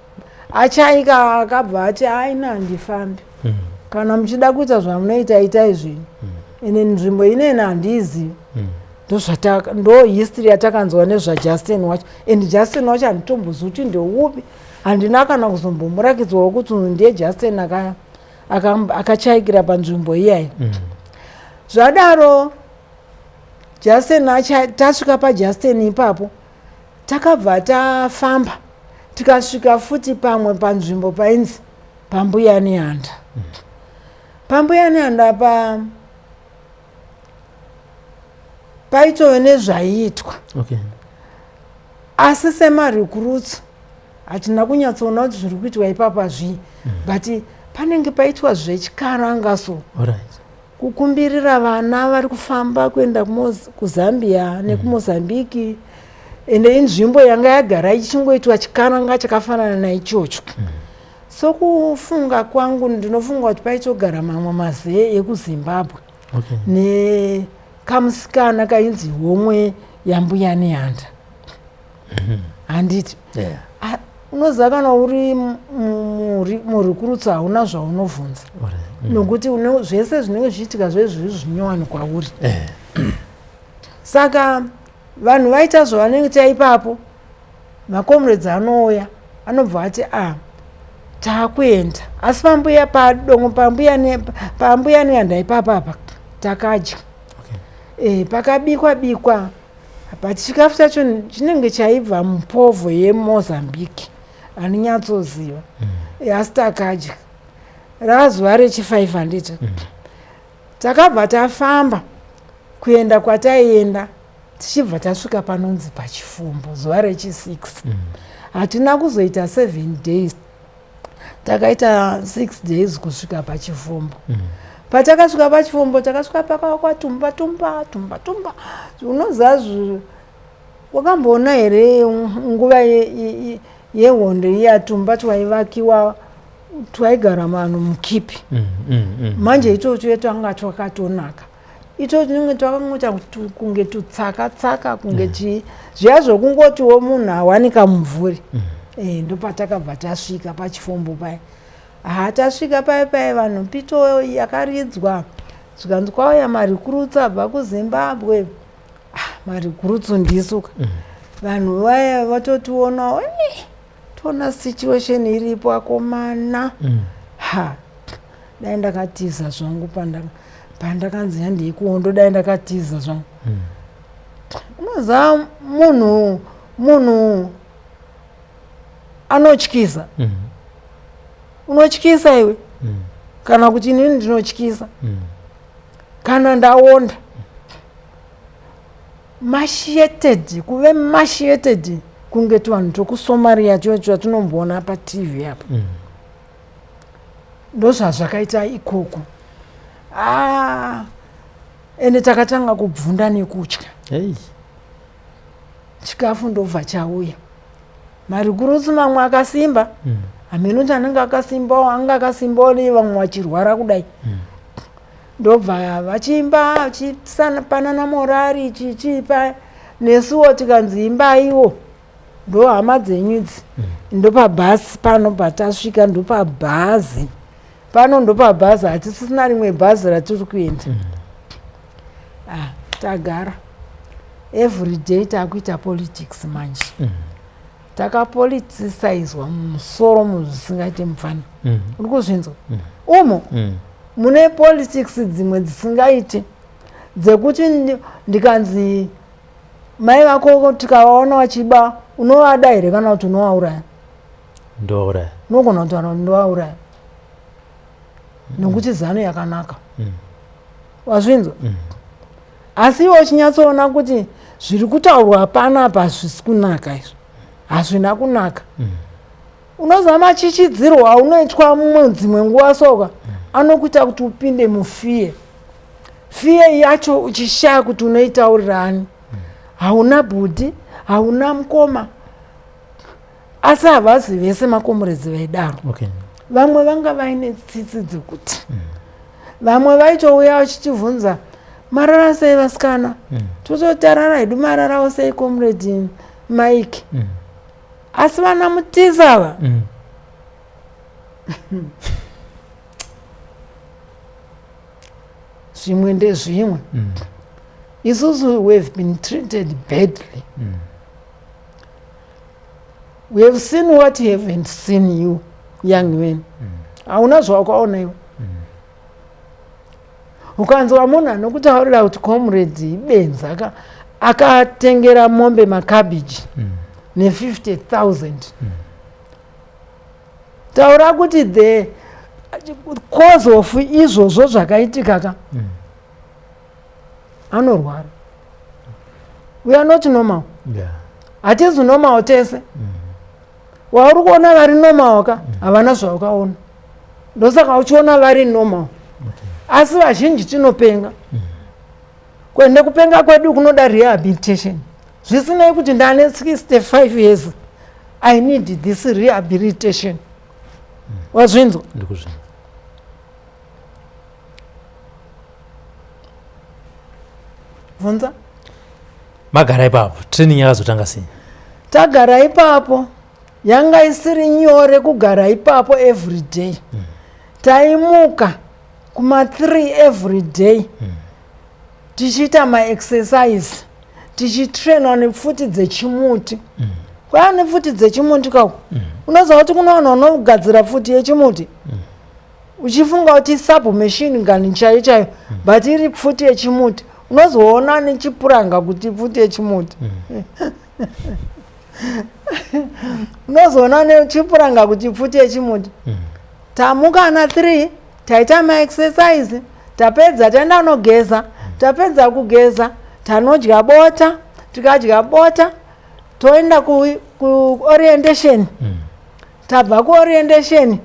Achayika akabva ati aina handifambi. Kana muchida kuita zvamunoita itai zvinhu. Ine nzvimbo ineni handizivi. Ndo history yatakanzwa nezvaJustin wacho. And Justin wacho handitombozivi kuti ndeupi. Handina kana kuzombomurakidzwawo kuti ndiye Justin akachayikira panzvimbo iyayi. Zvadaro Justin tasvika paJustin ipapo takabva tafamba tikasvika futi pamwe panzvimbo painzi pambuya nehanda. Pambuya nehanda paitove nezvaiitwa. Asi semarecruits hatina kunyatsoona kuti zviri kuitwa ipapa zvii, but panenge paitwa zvechikaranga so. Kukumbirira vana vari kufamba kuenda kuZambia nekumozambiki, ende inzvimbo yanga yagara ichingoitwa chikaranga chakafanana naichocho. So kufunga kwangu ndinofunga kuti paitogara mamwe mazee ekuZimbabwe nekamusikana kainzi Homwe yambuya nehanda. Handiti unoziva kana uri murecruits hauna zvaunovhunza nokuti zvese zvinenge zvichiitika zvezviri zvinyowani kwauri. Saka vanhu vaita zvavanoita ipapo, macomrades anouya anobva ati taakuenda, asi pambuya nehanda ipapapa takadya. Pakabikwa but chikafu chacho chinenge chaibva mupovho yeMozambique handinyatsooziva. Asi takadya. Razuva rechi5 handiti. Takabva tafamba kuenda kwataienda tichibva tasvika panonzi paChifumbu zuva rechi6. Hatina kuzoita 7 days. Takaita 6 days kusvika paChifumbu. Patakasvika paChifumbu takasvika pakawakwa tumba. Unoziva wakamboona here nguva yehondo yatumba twaivakiwa twaigara vanhu mukipi. Manje itocho twanga twakatonaka. Ito tinenge twakangota kunge tutsaka kunge zviya zvokungotiwo munhu awanika mumvuri. Ndopatakabva tasvika paChifumbu pai. Tasvika pai vanhu pito yakaridzwa. Zvikanzi kwauya marecruits abva kuZimbabwe. Marecruits ndisuka. Vanhu vaya vatotiona toona situation iripo akomana. Dai ndakatiza zvangu pandakanzi handikuondoda ndakatiza zvangu. Unoziva munhu anotyisa. Unotyisa iwe kana kuti inini ndinotyisa kana ndaonda. Machiated, kuve machiated kunge tuvanhu tokusomaria twatinomboona paTV apa. Ndozvazvakaita ikoko. Ende takatanga kubvunda nekutya. Chikafu ndobva chauya. Marikurusi mamwe akasimba. Ameno chanenge akasimbawo anga akasimbawo nevamwe vachirwara kudai. Ndobva vachimba vachipanana morari chichipa nesuwo tikanzi imbaiwo. Ndo hama dzenyu idzi. Ndopabhasi pano patasvika ndopabhazi. Pano ndopabhazi hatisisina rimwe bhazi ratiri kuenda. Tagara. Every day takuita politics manje. Takapoliticizwa mumusoro muzvisingaite mufana. Uri kuzvinzwa? Umo mune politics dzimwe dzisingaite dzekuti ndikanzi mai vako tikavaona vachiba unovada here kana kuti unovauraya? Ndovauraya. Unogona kutaura kuti ndovauraya nokuti zano yakanaka. Wazvinzwa? Asi iwe uchinyatsoona kuti zviri kutaurwa panapa hazvisi kunaka izvo. Hazvina kunaka. Unoziva machichidzirwo aunoitwa mudzimwe nguva soka anokuita kuti upinde mufiye. Fiye yacho uchishaya kuti unoitaurirani. Hauna bhudhi, hauna mukoma. Asi havazi vese makomoredzi vaidaro. Vamwe vanga vaine tsitsi dzekuti. Vamwe vaitouya vachichibvunza marara sei vasikana? Tototarara hedu mararawo sei comrade Mike? Asi vana mutiza ava. Zvimwe ndezvimwe. Isusu we have been treated badly. We have seen what you haven't seen, you young men. Hauna zvawakaona iwe. Ukanzwa munhu anokutaurira kuti comrade ibenza akatengera mombe makabichi ne50,000. Taura kuti the cause of izvozvo zvakaitika anorwara. We are not normal. Hatizi normal tese. Wauri kuona vari normal ka havana zvawakaona. Ndosaka uchiona vari normal. Asi vazhinji tinopenga. Kwende kupenga kwedu kunoda rehabilitation. Zvisinei kuti ndane 65 years. I need this rehabilitation. Wazvinzwa? Ndikuzvinzwa. Vunza? Magara ipapo, training yakazotanga sei? Tagara ipapo. Yanga isiri nyore kugara ipapo every day. Taimuka kuma 3 every day. Tichita ma-exercise. Tichitrainwa nefuti dzechimuti. Kwaya nefuti dzechimuti kako. Unoziva kuti kuna vanhu vanogadzira futi yechimuti. Uchifunga kuti submachine gun chaiyo but iri futi yechimuti. Unozoona nechipuranga kuti futi yechimuti. Unozoona nechipuranga kuti futi yechimuti. Tamuka na 3 taita ma-exercise. Tapedza taenda kunogeza. Tapedza kugeza tanodya bota. Tikadya bota toenda ku orientation. Tabva ku orientation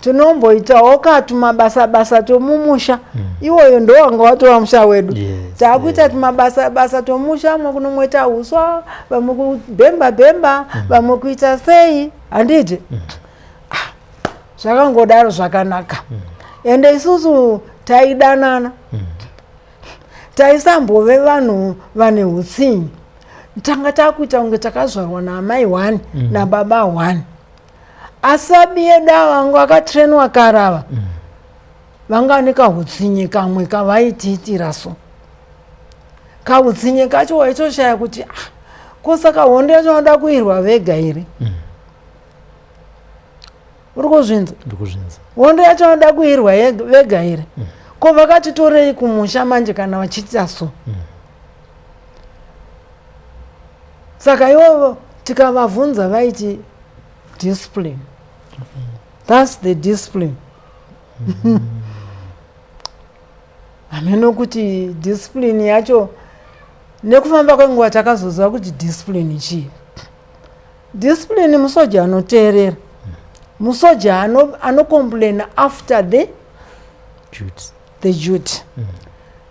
tinomboitawo katumabasa tomumusha. Iwoyo ndo wanga watova musha wedu. Takuita tumabasa tomusha, mwe kunomweta uswa, vamwe kubhemba, vamwe kuita sei. Handiti? Zvakangodaro zvakanaka. Ende isusu taidanana. Taisambove vanhu vane hutsinyi. Tanga takuita kunge takazvarwa namai 1 nababa 1. Asabieda vangu akatrainwa karava. Vanga nekahutsinyi kamwe kavaitiitira so. Kahutsinyi kacho waitoshaya kuti kosaka hondo yacho vanoda kuirwa vega here. Uri kuzvinza? Ndikuzvinza. Hondo yacho vanoda kuirwa vega here. ko vakatitorei kumusha manje kana vachiita so. Saka ivo tikavavhunza vaiti discipline. That's the discipline. Ameno kuti discipline yacho nekufamba kwenguva takazoziva kuti discipline chii. Discipline musoja anoteerera. Musoja anocomplain after the duty.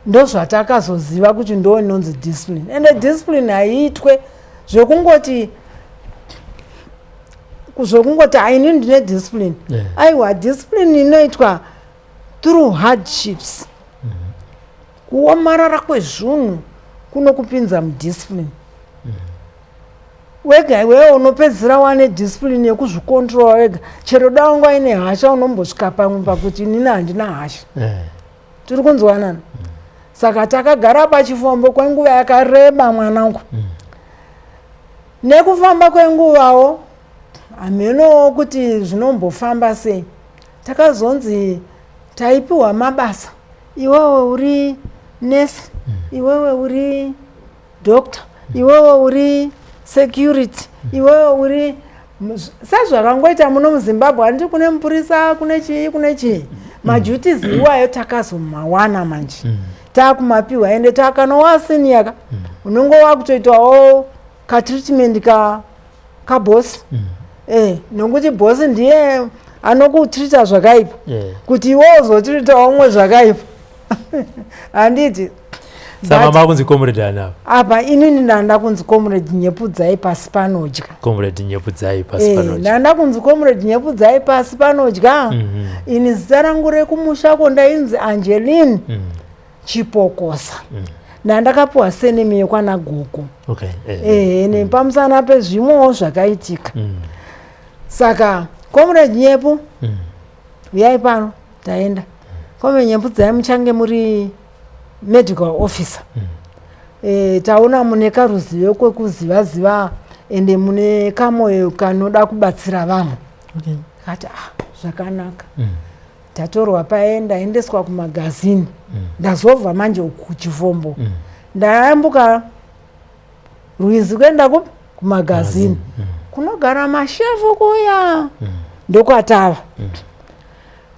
Ndo zvatakazoziva kuti ndo inonzi discipline. And discipline haiitwe zvokungoti haini ndine discipline. Aiwa, discipline inoitwa through hardships. Kuomarara kwezvunhu kunokupinza mudiscipline. Wega iwewe unopedzera wane discipline yekuzvicontrol wega. Chero dangwa aine hasha unombosvika pamwe pakuti inini handina hasha. Tiri kunzwanana. Saka takagara pachifombo kwenguva yakareba mwanangu. Nekufamba kwenguvawo ameno kuti zvinombofamba sei. Takazonzi taipiwa mabasa. Iwewe uri nurse, iwewe uri doctor, iwewe uri security, iwewe uri sezvakangoita muno muZimbabwe handiti kune mupurisa kune chii. Maduties iwayo takazomawana manje. Takumapiwa ende takanowa senior unongo wakutoitawo katreatment kabosi. Nokuti bosi ndiye anokutrita zvakaipa. Kuti iwewe uzotritawo umwe zvakaipa. Handiti. Sama makunzi comrade anapo. Apa inini ndanda kunzi comrade nyepudzai pasi panodya. Comrade nyepudzai pasi panodya. Ndanda kunzi comrade nyepudzai pasi panodya. Ini zita rangu rekumushako ndainzi Angeline Chipokosa. Ndandakapiwa senimi yekwana Guku. Nepamusana pezvimwewo zvakaitika. Saka comrade Nyepu uyai pano taenda. Comrade Nyepudzai muchange muri medical officer. Taona mune karuzivo kwekuziva ende mune kamoyo kanoda kubatsira vamwe. Kati zvakanaka. Tatorwa paenda endeswa kumagazini. Ndazobva manje kuchifombo. Ndayambuka Ruizi kuenda kumagazini. Kunogara mashefu kuya. Ndokwatava.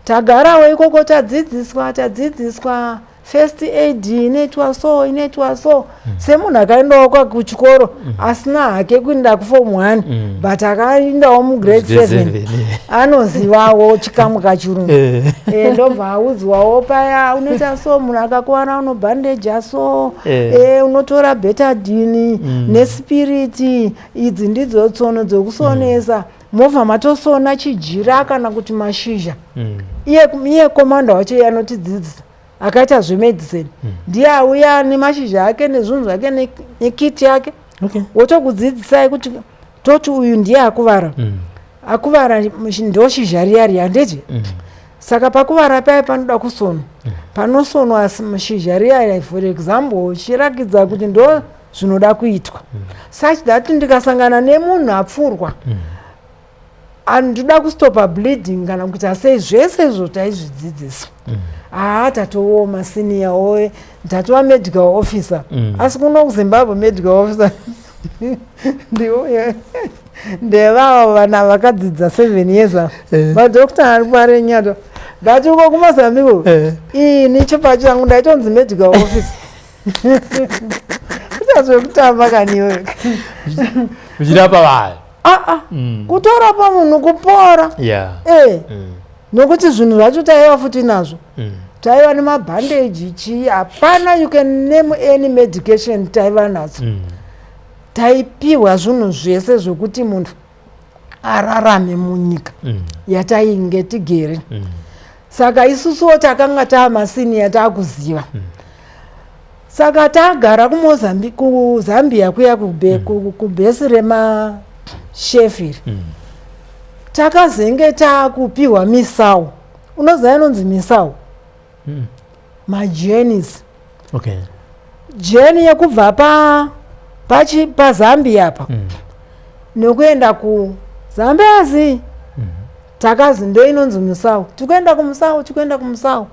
Tagarawo ikoko tadzidziswa first aid inoitwa so. Semunhu akaendawo kuchikoro asina hake kuenda kuform 1 but akaendawo mugrade 7 anozivawo chikamu kachirungu. Ndobva audzwawo paya unoita so, munhu akakuwara unobhandeja so, unotora betadine nespiriti. Idzi ndidzo tsono dzokusonesa. Movha matosona chijira kana kuti mashizha. Iye komanda wacho anotidzidzisa akaita zvemedicine. Ndiye auya nemashizha ake nezvinhu zvake nekiti yake. Wotokudzidzisai kuti toti uyu ndiye akuvara. Akuvara ndo shizha riya handiti. Saka pakuvara paya panoda kusonwa. Panosonwa shizha riya, for example, chirakidza kuti ndo zvinoda kuitwa. Such that ndikasangana nemunhu apfurwa andida kustopa bleeding kana kuti sei zvese izvo taizvidzidziswa. Tatooma senior oye, tatova medical officer. Asi kuno kuZimbabwe medical officer ndevavo vana vakadzidza 7 years apo. Madhokita ari parenyato. Ndati uko kuMozambique ini chipacho changu ndaitonzi medical officer. Kuchazvekutamba kaniwe. Uchirapa vanhu. Kutorapa munhu kupora. Nokuti zvinhu zvacho taiva futi nazvo. Taiva nemabhandeji chii, hapana you can name any medication taiva nadzo. Taipiwa zvinhu zvese zvokuti munhu ararame munyika yatainge tigere. Saka isusuwo takanga taamasenior taakuziva. Saka tagara kuZambia kuya kubhesi remashefiri. Takazenge taakupiwa misawu. Unoziva inonzi misawu? Majourneys. Journey yekubva paZambia apa nokuenda kuZambezi. Takazi ndo inonzi misawu. Tikuenda kumusawu.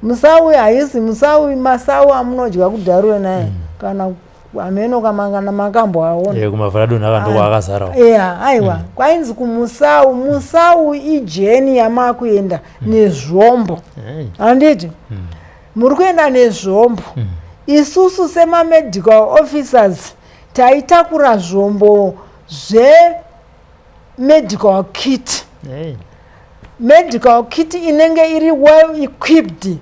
Musau haisi musau masau amunodya kudharura naye kana ameno kamangana makambo aona kumavarado nakandoko akazara aiwa kwainzi musau ijeni yamakuenda nezvombo handiti muri kuenda nezvombo isusu semamedical officers taitakura zvombo zvemedical kit medical kit inenge iri well equipped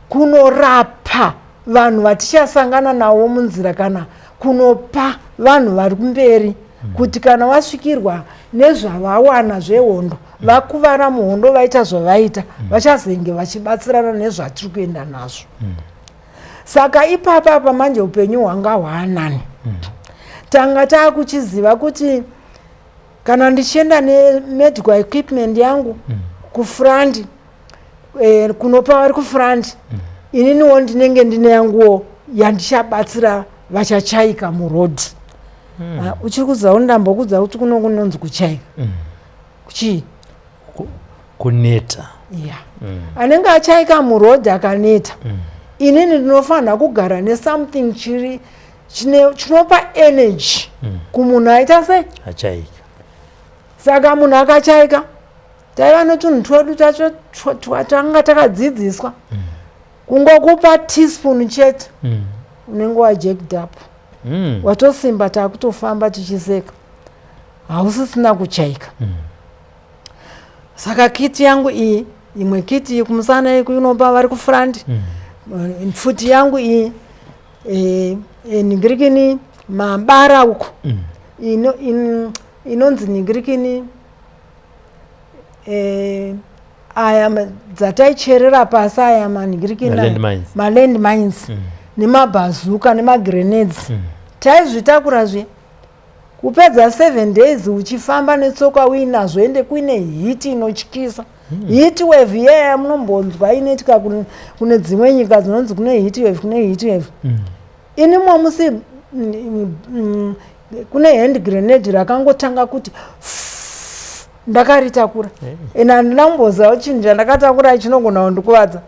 kunorapa vanhu vatichasangana navo munzira kana kunopa vanhu vari kumberi kuti kana vasvikirwa nezvavawana zvehondo vakuvara muhondo vaita zvavaita vachazenge vachibatsirana nezvatiri kuenda nazvo saka ipapa pamanje upenyu hwanga hwaanani tanga taakuchiziva kuti kana ndichienda nemedical equipment yangu kufrandi kunopa vari kufrandi ininiwo ndinenge ndine yanguwo yandichabatsira vachachaika murodhi uchiri kuziva ndambokudza kuti kuno kunonzi kuchaika chii kuneta anenge achaika murodhi akaneta inini ndinofanira kugara nesomething chinopa energy kumunhu aita sei achaika. Saka munhu akachaika taiva netunhu twedu tacho twatanga takadzidziswa kungokupa teaspoon chete unenge wajacked up watosimba takutofamba tichiseka hausisina kuchaika. Saka kiti yangu iyi imwe kiti iyi kumusana inopa vari kufrandi futi yangu iyi ningirikini mabara uko inonzi ningirikini aya dzataicherera pasi aya maningirikini maland mines nemabhazuka nemagrenades taizvitakura zve kupedza 7 days uchifamba netsoka uinazvo ende kuine hiti inotyisa heat wave yeye munombonzwa inoitika kune dzimwe nyika dzinonzi kune heat wave inimo musi kune hand grenade rakangotanga kuti ndakaritakura ena handina kumboziva chinhu chandakatakura chinogona kundikuvadza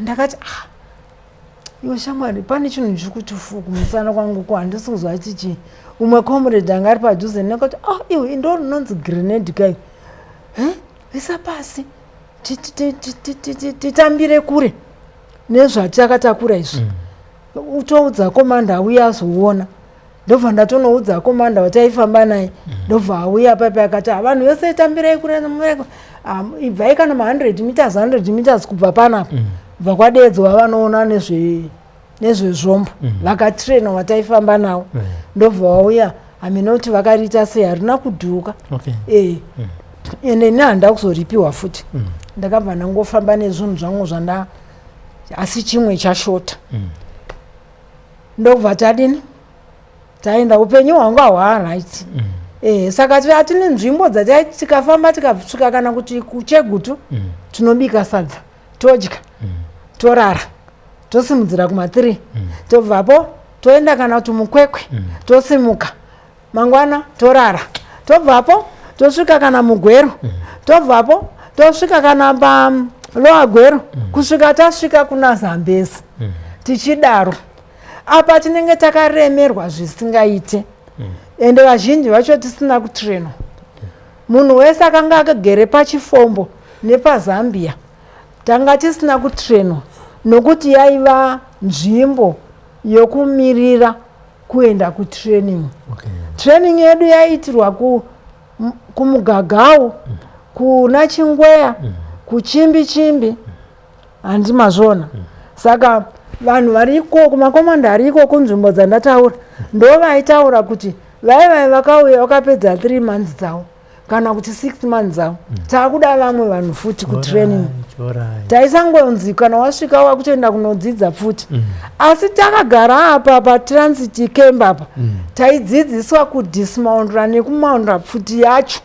ndakati iwe shamwari pane chinhu chiri kuti kumusana kwangu ko handisi kuzwa chichi umwe comrade anga ari padhuze ndakati iwe ndo rinonzi grenade kai visa pasi titambire kure nezvatakatakura izvi utoudza komanda auya azoona ndobva ndatonoudza komanda wataifamba naye ndobva auya papi akati vanhu vese tambirei kure ibvai kana ma100 meters 100 meters kubva panapa bva kwadeedzwa vanoona nezvezvombo vakatrena wataifamba nawo ndobva wauya haminoti vakariita sei harina kudhuka ende ini handida kuzoripiwa futi ndakabva ndangofamba nezvinhu zvangu zvanda asi chimwe chashota ndobva tadini taenda upenyu hwangu hwaaraiti saka hatine nzvimbo tikafamba tikasvika kana kuti kuchegutu tinobika sadza todya torara tosimudzira kuma3 tobvapo toenda kana kuti mukwekwe tosimuka mangwana torara tobvapo tosvika kana mugwero tobvapo tosvika kana palowa gwero kusvika tasvika kuna Zambezi tichidaro apa tinenge takaremerwa zvisingaite ende vazhinji vacho tisina kutrenwa munhu wese akanga akagere pachifombo nepazambia tanga tisina kutrenwa nokuti yaiva nzvimbo yokumirira kuenda kutraining training yedu yaitirwa kumugagau kuna Chingweya kuchimbi handi mazvona saka vanhu variko kumakomanda ariko kunzvimbo dzandataura ndo vaitaura kuti vai vakauya vakapedza 3 months dzavo kana kuti 6 months dzavo taakuda vamwe vanhu futi kutraining taisangonzi kana wasvika wakutoenda kunodzidza futi asi takagara apa patransit camp apa taidzidziswa kudismountra nekumauntra futi yacho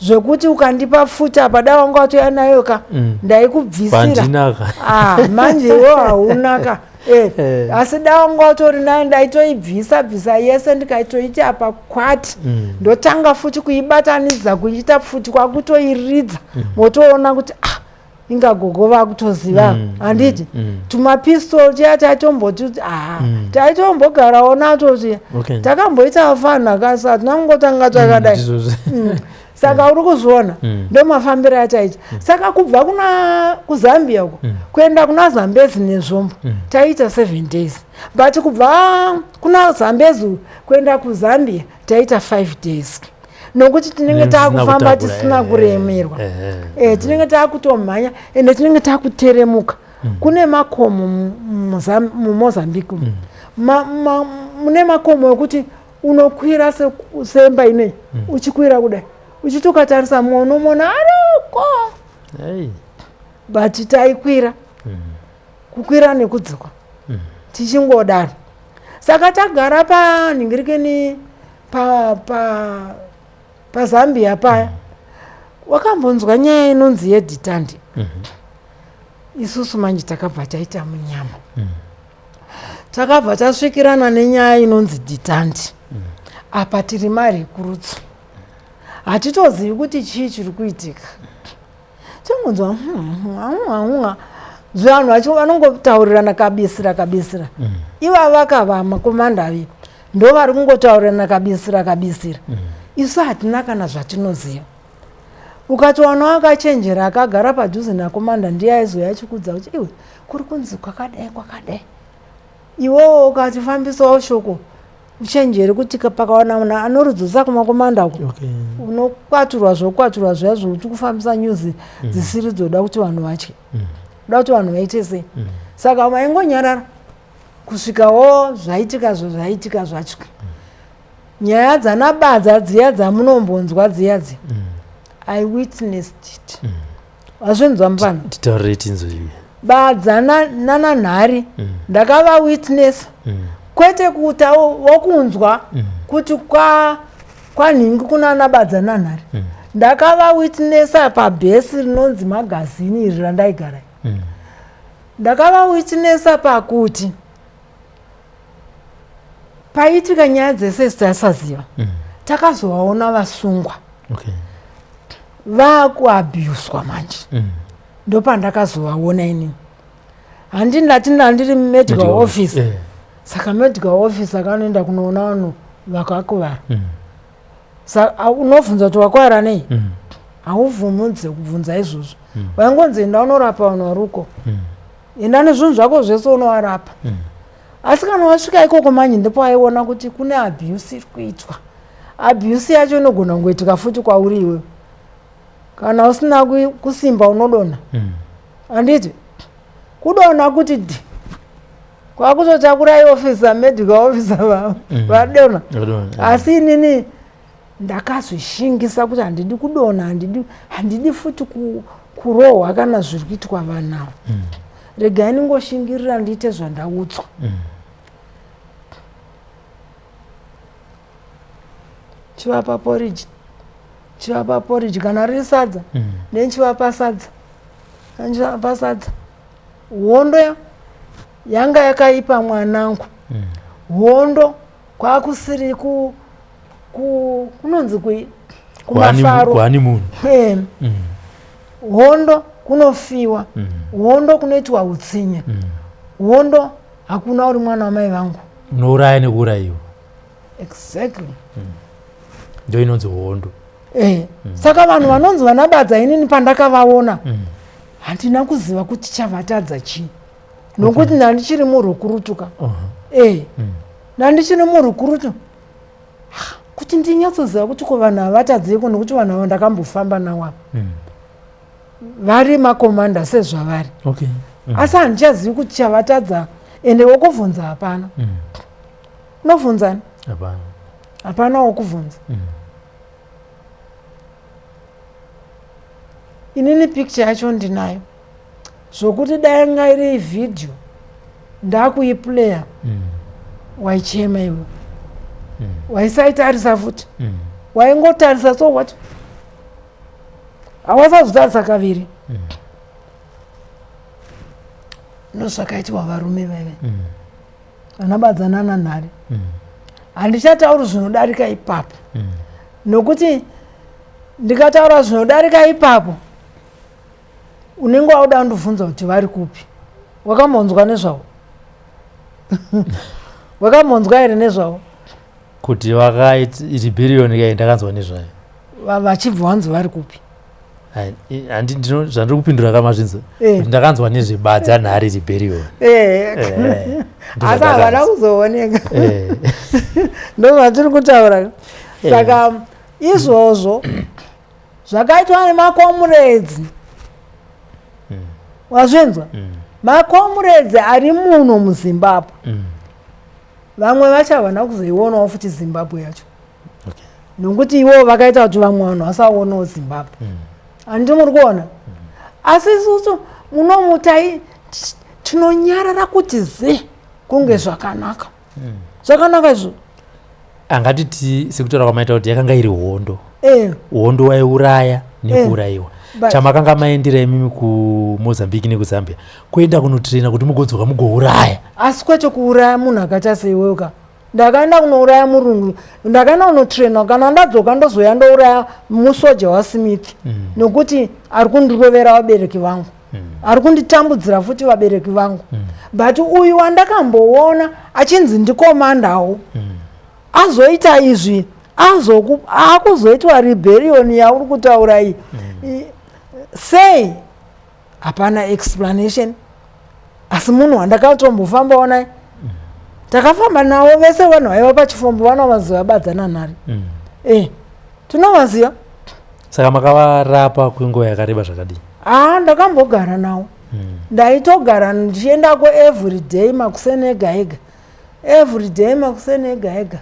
zvekuti ukandipa futi apa da wanga watoya nayo ka ndaikubvisira manje iwo haunaka asi da wanga watori nayo ndaitoibvisa yese ndikaitoiti apa kwati ndotanga futi kuibatanidza kuiita futi kwakutoiridza motoona kuti ingagogova kutoziva handiti tumapistol chiya taitomboti kuti taitombogarawo nato chiya takamboita afana kasi hatinangotanga takadai saka uri kuzviona ndomafambiro ataita saka kubva kuzambia uko kuenda kuna zambezi nezvombo taita 7 days but kubva kuna zambezi kuenda kuzambia taita 5 days nokuti tinenge taakufamba tisina kuremerwa tinenge taakutomhanya ende tinenge taakuteremuka kune makomo mumozambique mune makomo ekuti unokwira semba inei uchikwira kudai uchitokatarisa muonomona adoko but taikwira kukwira nekudzikwa tichingodaro saka tagara panhingirikeni pazambia paya wakambonzwa nyaya inonzi yedhitandi isusu manje takabva taita munyama takabva tasvikirana nenyaya inonzi dhitandi apa tiri mari kurutsu hatitozivi kuti chii chiri kuitika tongonzwa zvanhu vacho vanongotaurirana kabisira iva vakava makomanda vipi ndo vari kungotaurirana kabisira isu hatina kana zvatinoziva ukatowana akachenjera akagara padhuze nakomanda ndiye aizoya achikudza kuti iwe kuri kunzi kwakadai iwewo ukatifambisawo shoko uchenjeri kuti pakawana munhu anorudzisa kumakomanda uko unokwaturwa zvazvo kuti kufambisa nyuzi dzisiri dzoda kuti vanhu vatye da kuti vanhu vaite sei saka maingonyarara kusvikawo zvaitika zvacho nyaya dzanabadza dziya dzamunombonzwa dziyadzi I witnessed it wazvinzwa mupano badza nananhari ndakava witness kwete kuta wokunzwa kuti kwanhingi kuna nabadza nanhari ndakava witnessa pabhesi rinonzi magazini iri randaigara ndakava witnessa pakuti paitika nyaya dzese dzatasaziva takazovaona vasungwa vakuabhuswa manje ndopandakazovaona inini handiri medical office saka medical office akanoenda kunoona vanhu vakakuvara unobvunza kuti wakwara nei hauvhumudze kubvunza izvozvo vaingonzi enda unorapa vanhu varuko enda nezvinhu zvako zvese unovarapa asi kana wasvika ikoko manje ndipo aiona kuti kune abuse iri kuitwa abuse yacho inogona kungoitika futi kwauri iwewe kana usina kusimba unodonha handiti kudonha kuti kwakutotakurai officer medical officer vadonha asi inini ndakazvishingisa kuti handidi kudonha handidi futi kurohwa kana zviri kuitwa vanavo regai ningoshingirira ndiite zvandautswa chivapa porridge kana riri sadza nechivapa sadza hondo yanga yakaipa mwanangu hondo kwakusiri kunonzi kumafaro hondo kunofiwa hondo kunoitwa utsinye hondo hakuna uri mwana wamai vangu unouraya nekuurayiwa exactly ndio inonzi hondo saka vanhu vanonzi vanabadza inini pandakavaona handina kuziva kuti chavatadza chii nokuti ndandichiri murukurutuka ndandichiri murukurutu kuti ndinyatsoziva kuti ko vanhu havatadziko nokuti vanhu ava ndakambofamba navo vari makomanda sezvavari asi handichazivi kuti chavatadza ende wokubvunza hapana unobvunzani hapana wokubvunza inini picture yacho ndinayo zvokuti dai nga iri vhidhiyo ndakuiplaya waichema iwe waisaitarisa futi waingotarisa so what hawasazotarisa kaviri ndozvakaitwa varume vaive vanabadzana nanhare handichatauri zvinodarika ipapo nokuti ndikataura zvinodarika ipapo unenge wauda kundobvunza kuti vari kupi. Wakamboonzwa nezvavo? Wakamboonzwa here nezvavo? Kuti vakaiti bhiriyoni kai ndakanzwa nezvayo. Vachibva vanzi vari kupi? Zvandiri kupindura kamazvinzo kuti ndakanzwa nezvebadza nhare ribhiriyoni. Asi havana kuzooneka. Ndozvatiri kutaura. Saka izvozvo zvakaitwa nemakomuredzi. Wazvinzwa? Makomuredzi ari muno muZimbabwe. Vamwe vachavana kuzoionawo futi Zimbabwe yacho. Nokuti ivo vakaita kuti vamwe vanhu vasaonawo Zimbabwe. Handi muri kuona? Asi isusu munomutai tinonyarara kuti kunge zvakanaka. Zvakanaka izvo. Angatiti sekutaura kwamaita kuti yakanga iri hondo. Hondo waiuraya nekuurayiwa. Chamakanga maendera imimi kuMozambique nekuZambia kuenda kunotraina kuti mugodzoka mugouraya. Asi kwete kuuraya munhu akaita seiweyoka. Ndakaenda kunouraya murungu. Ndakaenda kunotraina kana ndadzoka ndozoya ndouraya musoja waSmith. Nokuti ari kundirovera vabereki vangu. Ari kunditambudzira futi vabereki vangu. But uyu wandakamboona achinzi ndikomandawo. Azoita izvi. Akuzoitwa rebellion yauri kutaura iyi. Sei hapana explanation. Asi munhu wandakatombofambawo naye takafamba navo vese vanhu vaiva pachifombo vanovaziva badzana nhare. Tinovaziva. Saka makavarapa kwenguva yakareba zvakadii? Ndakambogara navo. Ndaitogara ndichiendako everyday makuseni ega ega. Everyday makuseni ega ega.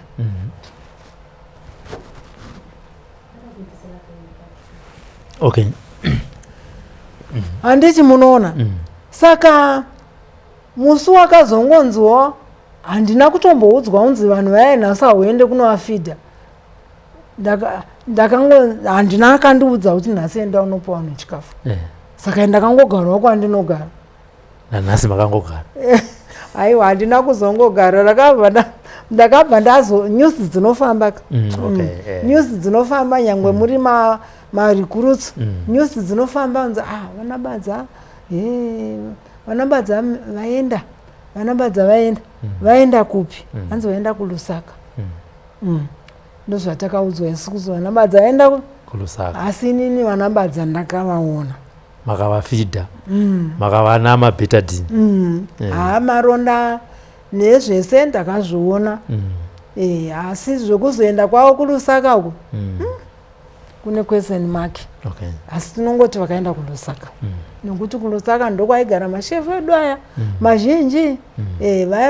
Okay. Handiti munoona. Saka musi wakazongonziwa handina kutomboudzwa unzi vanhu vainhasa uende kunovafidha. Handina akandiudza kuti nhasi enda unopa vanhu chikafu. Saka ndakangogarawo kwandinogara. Nanhasi makangogara? Aiwa handina kuzongogara. Ndakabva ndazo news dzinofamba. News dzinofamba nyangwe muri marikuruts. News dzinofamba unzi vanabadza vaenda. Vanabadza vaenda. Vaenda kupi? Hanzi vaenda kuLusaka. Ndozvatakaudzwa isu kuzi vanabadza vaenda kuLusaka. Asi inini vanabadza ndakavaona. Makavafidha. Makavana mabetadhini. Maronda nezvese ndakazviona. Asi zvokuzoenda kwavo kuLusaka uko kune question mark. Asi tinongoti vakaenda kuLusaka. Nokuti kuLusaka ndokwaigara mashefu edu aya mazhinji.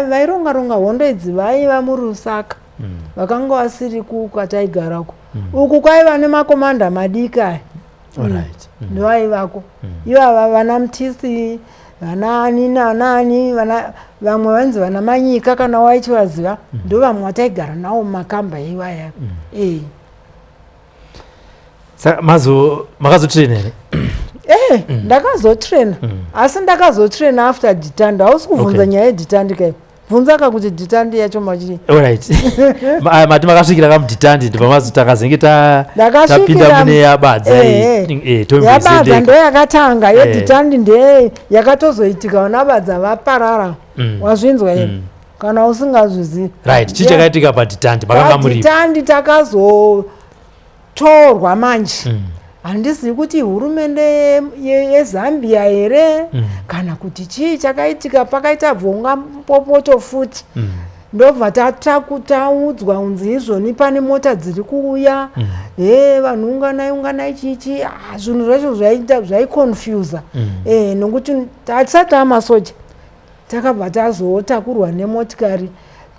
Vaironga hondo idzi vaiva muLusaka. Vakanga vasiri kwataigarako. Uku kwaiva nemakomanda madiki aya. Ndovaivako. Ivava vana Mtisi, vana ani nanani, vamwe vanzi vana Manyika kana waichivaziva. Ndo vamwe vataigara navo mumakamba ivaya. Makazotraina here? Ndakazotraina. Asi ndakazotraina after Ditandi. Hausi kuvunza nyaya yeDitandi kai. Bvunza kakuti Ditandi yacho machii. Alright. Mati makasvikira kamuDitandi ndibva mazotanga tapinda mune yabadza. Yabadza ndo yakatanga. YeDitandi ndeye yakatozoitika vanabadza vaparara. Wazvinzwa here? Kana usingazvizivi. Right. Chii chakaitika paDitandi makanga muri? Ditandi takazotorwa manje. Handizivi kuti hurumende yeZambia here kana kuti chii chakaitika. Pakaita bvonga popoto futi. Ndobva taudzwa unzi izvoni pane mota dziri kuuya. Vanhu unganai chichi. Zvinhu zvacho zvaikonfyuza. Nokuti tisati amasoja takabva tazotakurwa nemotikari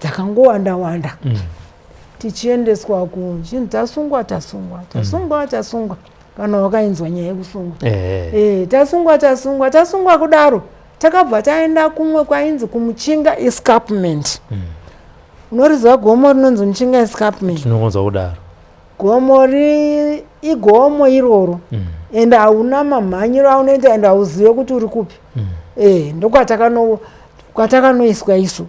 dzakangowanda wanda. Tichiendeswa kuchinhu tasungwa. Kana wakainzwa nyaya yekusungwa. Tasungwa kudaro. Takabva taenda kumwe kwainzi kuMuchinga escarpment. Unoriziva gomo rinonzi Muchinga escarpment? Tinongonzwa kudaro. Gomo igomo iroro. Ende hauna mamhanyiro aunoita ende hauzive kuti uri kupi. Ndokwatakanoiswa isu.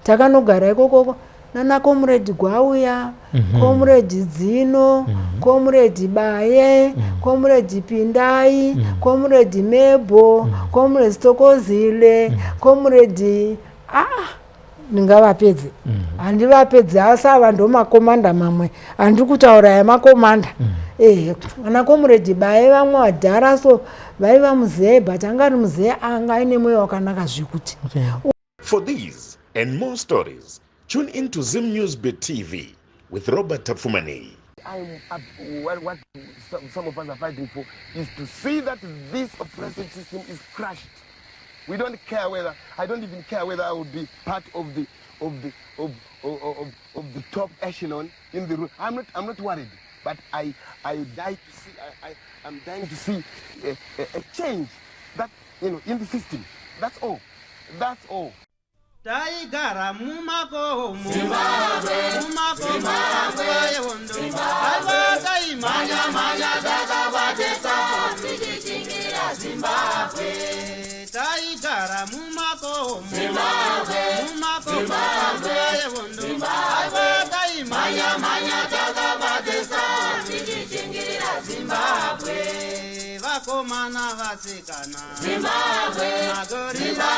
Takanogara ikokoko. nana comrade Gwauya, comrade Zino, comrade Baye, comrade Pindai, comrade Mebo, comrade Stokozile, comrade ndingavapedzi handivapedzi asava ndo makomanda mamwe handi kutaura yemakomanda ana comrade Baye vamwe vadhara so vaiva muzee but angari muzee anga aine mwoyo wakanaka zvikuti. For these and more stories, tune in to Zim Newsbeat TV with Robert Tafumani. What some of us are fighting for is to see that this oppressive system is crushed. We don't care whether, I don't even care whether I would be part of the top echelon in the room. I'm not worried, but I'm dying to see a change that, in the system. That's all. That's all. Taigara mumakomo yewondo aiwaka imanya dzakabatesa tichingira Zimbabwe. Taigara mumakomo yewondo aiwaka imanya dzakabatesa tichingira Zimbabwe. Vakomana vasikana Zimbabwe magorila